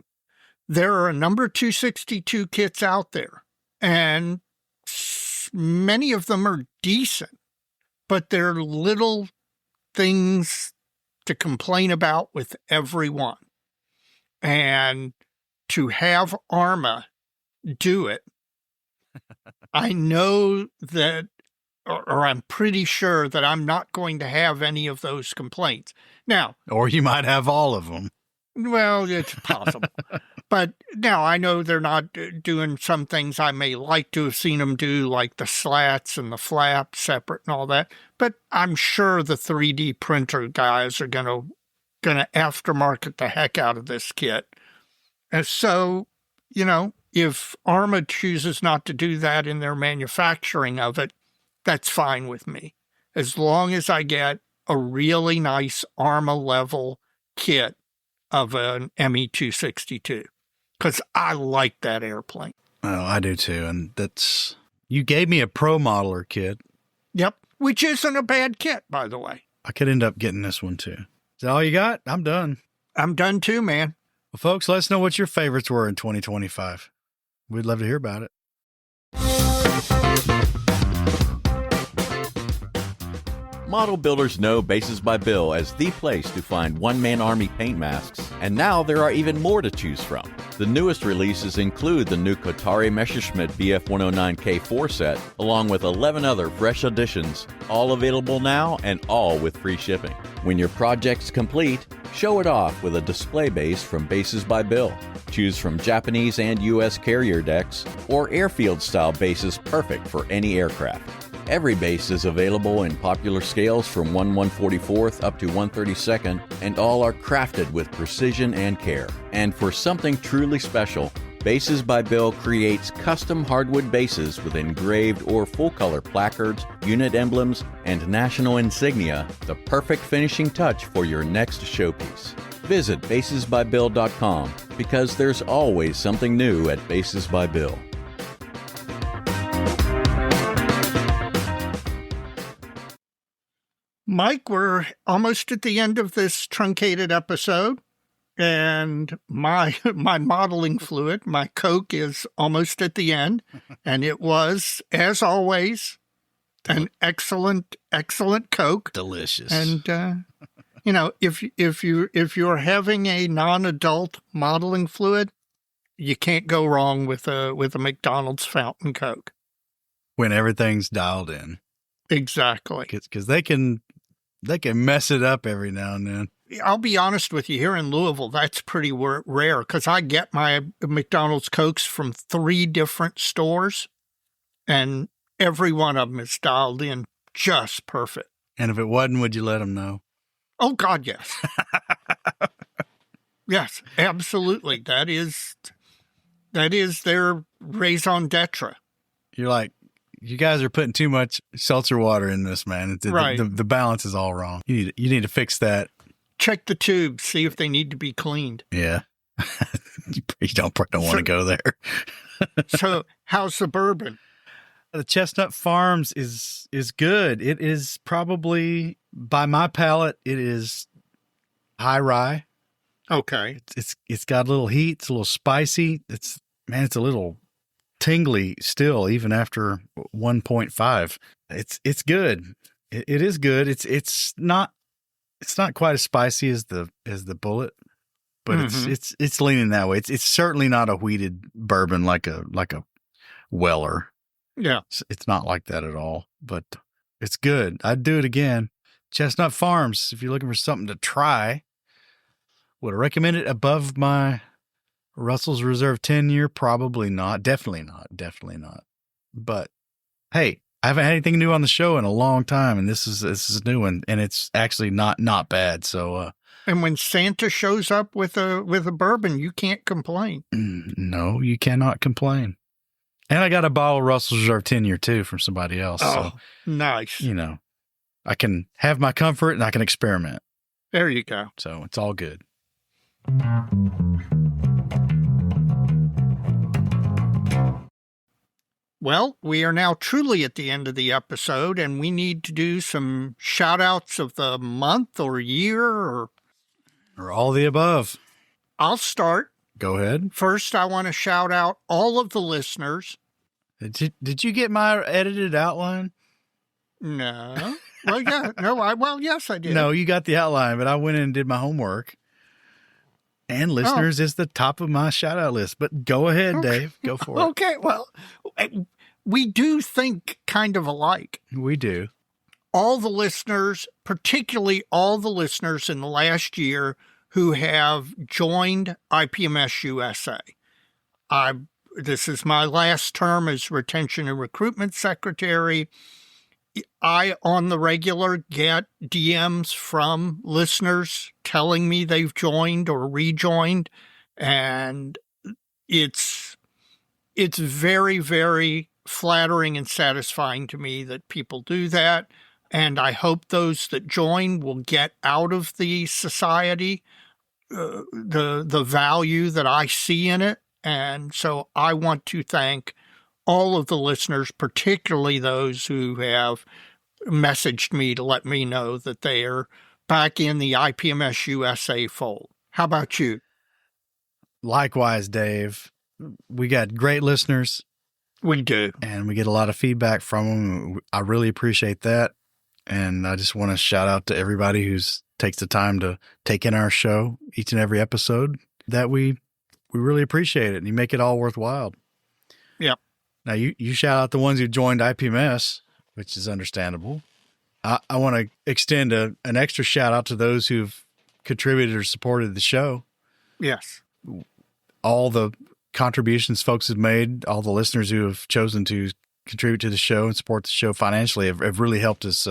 There are a number of 262 kits out there, and many of them are decent, but they're little things to complain about with every one. And to have Arma do it, I know that, or I'm pretty sure that I'm not going to have any of those complaints. Now, or you might have all of them. Well, it's possible. But now I know they're not doing some things I may like to have seen them do, like the slats and the flaps separate and all that. But I'm sure the 3D printer guys are gonna aftermarket the heck out of this kit. And so, if Arma chooses not to do that in their manufacturing of it, that's fine with me. As long as I get a really nice Arma level kit of an ME262. Because I like that airplane. Oh, I do too. And you gave me a Pro Modeler kit. Yep. Which isn't a bad kit, by the way. I could end up getting this one too. Is that all you got? I'm done. I'm done too, man. Well, folks, let us know what your favorites were in 2025. We'd love to hear about it. Model builders know Bases by Bill as the place to find one-man army paint masks, and now there are even more to choose from. The newest releases include the new Kotari Messerschmitt BF109K4 set, along with 11 other fresh additions, all available now and all with free shipping. When your project's complete, show it off with a display base from Bases by Bill. Choose from Japanese and U.S. carrier decks or airfield-style bases perfect for any aircraft. Every base is available in popular scales from 1/144th up to 1/32nd, and all are crafted with precision and care. And for something truly special, Bases by Bill creates custom hardwood bases with engraved or full-color placards, unit emblems, and national insignia, the perfect finishing touch for your next showpiece. Visit basesbybill.com because there's always something new at Bases by Bill. Mike, we're almost at the end of this truncated episode, and my modeling fluid, my Coke, is almost at the end, and it was, as always, an excellent Coke. Delicious. And if you're having a non-adult modeling fluid, you can't go wrong with a McDonald's fountain Coke. When everything's dialed in. Exactly. Because they can mess it up every now and then. I'll be honest with you, here in Louisville, that's pretty rare because I get my McDonald's Cokes from 3 different stores, and every one of them is dialed in just perfect. And if it wasn't, would you let them know? Oh, God, yes. Yes, absolutely. That is their raison d'etre. You're like, you guys are putting too much seltzer water in this, man. Right. The balance is all wrong. You need to fix that. Check the tubes, see if they need to be cleaned. Yeah. You don't want to go there. So, how's the bourbon? The Chestnut Farms is good. It is probably, by my palate, it is high rye. Okay. It's got a little heat. It's a little spicy. It's a little tingly still, even after 1.5. It's good. It is good. It's not quite as spicy as the Bullet, but it's leaning that way. It's certainly not a wheated bourbon like a Weller. Yeah. It's not like that at all, but it's good. I'd do it again. Chestnut Farms, if you're looking for something to try, would I recommend it above my Russell's Reserve 10-year? Probably not. Definitely not. But hey, I haven't had anything new on the show in a long time, and this is a new one, and it's actually not bad. So, and when Santa shows up with a bourbon, you can't complain. No, you cannot complain. And I got a bottle of Russell's Reserve 10-year too from somebody else. Oh, so, nice. I can have my comfort and I can experiment. There you go. So it's all good. Well, we are now truly at the end of the episode, and we need to do some shout-outs of the month or year or all the above. I'll start. Go ahead. First, I want to shout out all of the listeners. Did you get my edited outline? No. Well, yeah. No, yes, I did. No, you got the outline, but I went in and did my homework. And listeners is the top of my shout out list. But go ahead, Okay. Dave. Go for it. Okay, well, we do think kind of alike. We do. All the listeners, particularly all the listeners in the last year who have joined IPMS USA. This is my last term as Retention and Recruitment Secretary. I, on the regular, get DMs from listeners telling me they've joined or rejoined, and it's very, very flattering and satisfying to me that people do that, and I hope those that join will get out of the society the value that I see in it. And so I want to thank all of the listeners, particularly those who have messaged me to let me know that they are back in the IPMS USA fold. How about you? Likewise, Dave. We got great listeners. We do. And we get a lot of feedback from them. I really appreciate that. And I just want to shout out to everybody who's takes the time to take in our show each and every episode. That we really appreciate it, and you make it all worthwhile. Yep. Now, you shout out the ones who joined IPMS, which is understandable. I want to extend an extra shout out to those who've contributed or supported the show. Yes. All the contributions folks have made, all the listeners who have chosen to contribute to the show and support the show financially have really helped us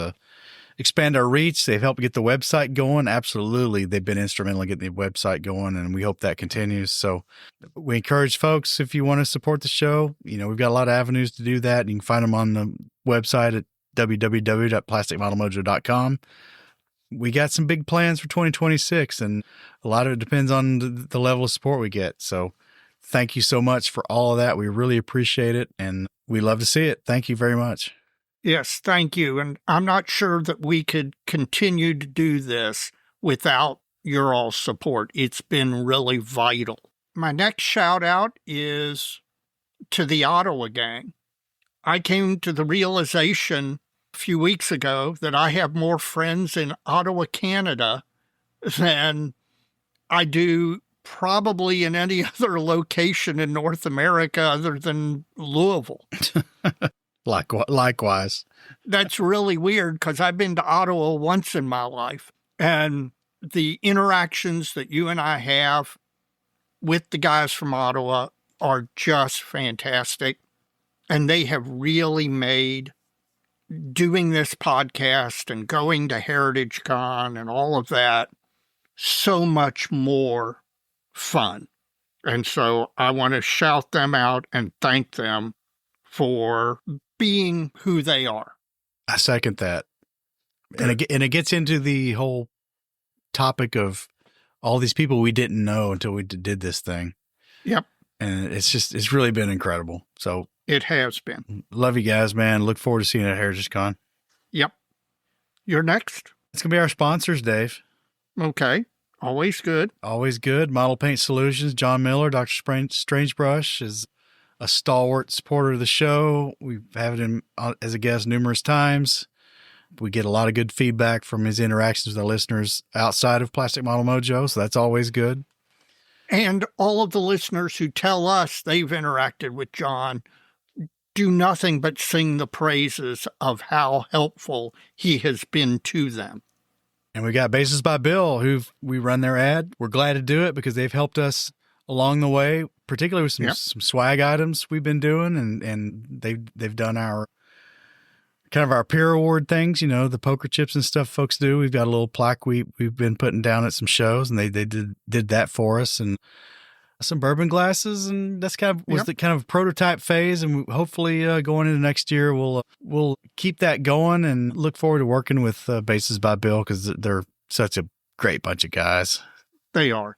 expand our reach. They've helped get the website going. Absolutely. They've been instrumental in getting the website going, and we hope that continues. So we encourage folks, if you want to support the show, we've got a lot of avenues to do that. You can find them on the website at www.plasticmodelmojo.com. We got some big plans for 2026, and a lot of it depends on the level of support we get. So thank you so much for all of that. We really appreciate it, and we love to see it. Thank you very much. Yes, thank you. And I'm not sure that we could continue to do this without your all support. It's been really vital. My next shout out is to the Ottawa gang. I came to the realization a few weeks ago that I have more friends in Ottawa, Canada than I do probably in any other location in North America other than Louisville. Likewise. That's really weird because I've been to Ottawa once in my life, and the interactions that you and I have with the guys from Ottawa are just fantastic. And they have really made doing this podcast and going to Heritage Con and all of that so much more fun. And so I want to shout them out and thank them for being who they are. I second that. And it gets into the whole topic of all these people we didn't know until we did this thing. Yep. And it's really been incredible. So it has been. Love you guys, man. Look forward to seeing you at Heritage Con. Yep. You're next. It's going to be our sponsors, Dave. Okay. Always good. Always good. Model Paint Solutions. John Miller, Dr. Strangebrush is a stalwart supporter of the show. We've had him as a guest numerous times. We get a lot of good feedback from his interactions with our listeners outside of Plastic Model Mojo, so that's always good. And all of the listeners who tell us they've interacted with John do nothing but sing the praises of how helpful he has been to them. And we got Bases by Bill, we run their ad. We're glad to do it because they've helped us along the way, particularly with some swag items we've been doing, and they've done our kind of our peer award things, the poker chips and stuff folks do. We've got a little plaque we've been putting down at some shows, and they did that for us, and some bourbon glasses, and that's was the kind of prototype phase, and hopefully going into next year we'll keep that going and look forward to working with Bases by Bill because they're such a great bunch of guys. They are.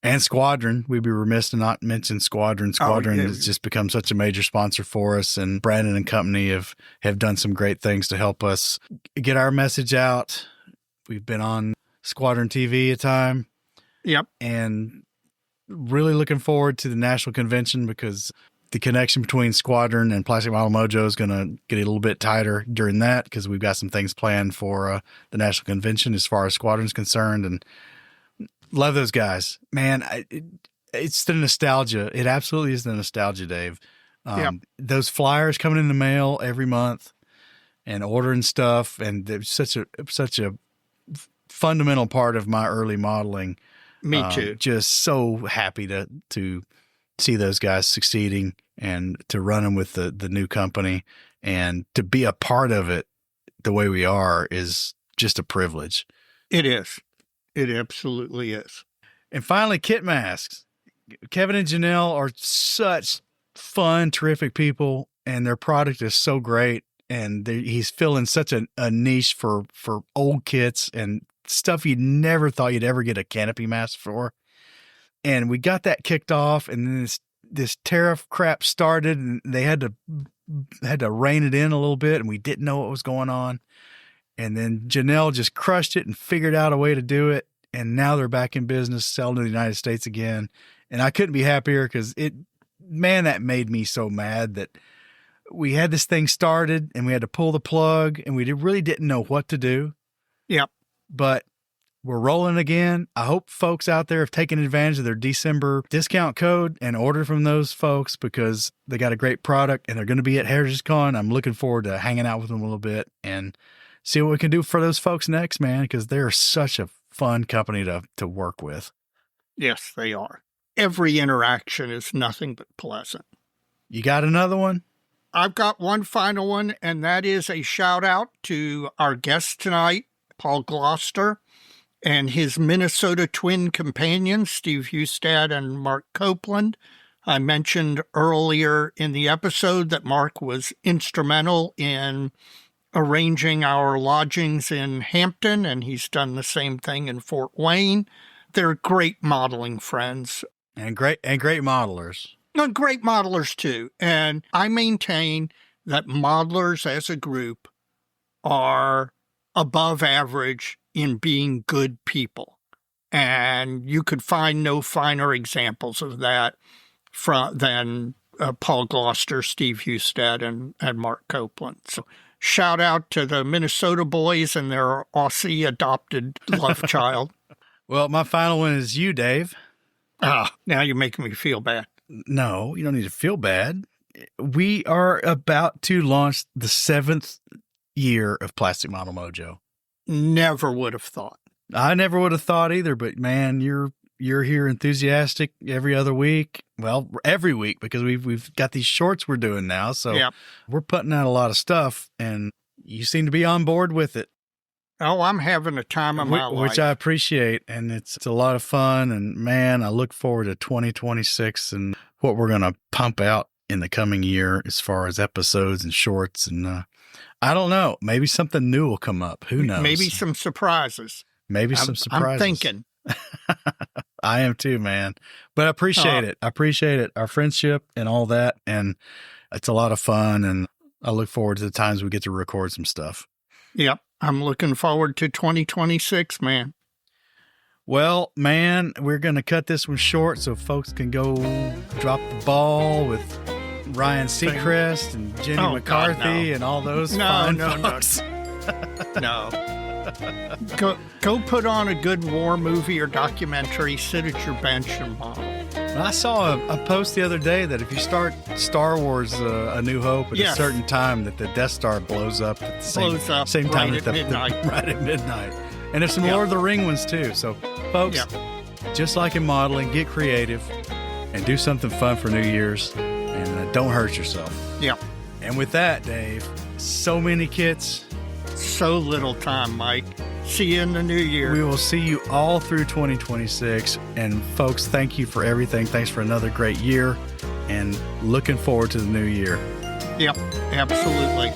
And Squadron, we'd be remiss to not mention Squadron. Squadron has just become such a major sponsor for us, and Brandon and company have done some great things to help us get our message out. We've been on Squadron TV a time. Yep. And really looking forward to the national convention because the connection between Squadron and Plastic Model Mojo is going to get a little bit tighter during that because we've got some things planned for the national convention as far as Squadron's concerned. And love those guys, man. It's the nostalgia. It absolutely is the nostalgia, Dave. Those flyers coming in the mail every month and ordering stuff, and it's such a fundamental part of my early modeling. Me too. Just so happy to see those guys succeeding and to run them with the new company and to be a part of it the way we are is just a privilege. It is. It absolutely is. And finally, kit masks. Kevin and Janelle are such fun, terrific people, and their product is so great. And he's filling such a niche for old kits and stuff you never thought you'd ever get a canopy mask for. And we got that kicked off, and then this tariff crap started, and they had to rein it in a little bit, and we didn't know what was going on. And then Janelle just crushed it and figured out a way to do it. And now they're back in business, selling to the United States again. And I couldn't be happier because that made me so mad that we had this thing started and we had to pull the plug and we really didn't know what to do. Yep. But we're rolling again. I hope folks out there have taken advantage of their December discount code and order from those folks because they got a great product and they're going to be at Heritage Con. I'm looking forward to hanging out with them a little bit and see what we can do for those folks next, man, because they're such a fun company to work with. Yes, they are. Every interaction is nothing but pleasant. You got another one? I've got one final one, and that is a shout out to our guest tonight, Paul Gloster, and his Minnesota twin companions, Steve Hustad and Mark Copeland. I mentioned earlier in the episode that Mark was instrumental in arranging our lodgings in Hampton, and he's done the same thing in Fort Wayne. They're great modeling friends. And great modelers. No, great modelers, too. And I maintain that modelers as a group are above average in being good people. And you could find no finer examples of that than Paul Gloster, Steve Hustad, and Mark Copeland. So shout out to the Minnesota boys and their Aussie adopted love child. Well, my final one is you, Dave. Now you're making me feel bad. No, you don't need to feel bad. We are about to launch the 7th year of Plastic Model Mojo. Never would have thought. I never would have thought either, but man, you're here enthusiastic every other week. Well, every week because we've got these shorts we're doing now. So We're putting out a lot of stuff and you seem to be on board with it. Oh, I'm having a time of my life. Which I appreciate, and it's a lot of fun, and man, I look forward to 2026 and what we're going to pump out in the coming year as far as episodes and shorts, and I don't know, maybe something new will come up. Who knows? Maybe some surprises. I'm thinking. I am too, man, but I appreciate it. I appreciate it, our friendship and all that, and it's a lot of fun, and I look forward to the times we get to record some stuff. Yep. I'm looking forward to 2026, man. Well, man, we're going to cut this one short so folks can go drop the ball with Ryan Seacrest and Jenny McCarthy and all those fine folks. No. Go put on a good war movie or documentary, sit at your bench and model. I saw a post the other day that if you start Star Wars A New Hope at a certain time, that the Death Star blows up at the same time right at midnight. Right at midnight. And there's some Lord of the Ring ones too. So, folks, just like in modeling, get creative and do something fun for New Year's and don't hurt yourself. Yeah. And with that, Dave, so many kits. So little time, Mike. See you in the new year. We will see you all through 2026. And folks, thank you for everything. Thanks for another great year and looking forward to the new year. Yep, absolutely.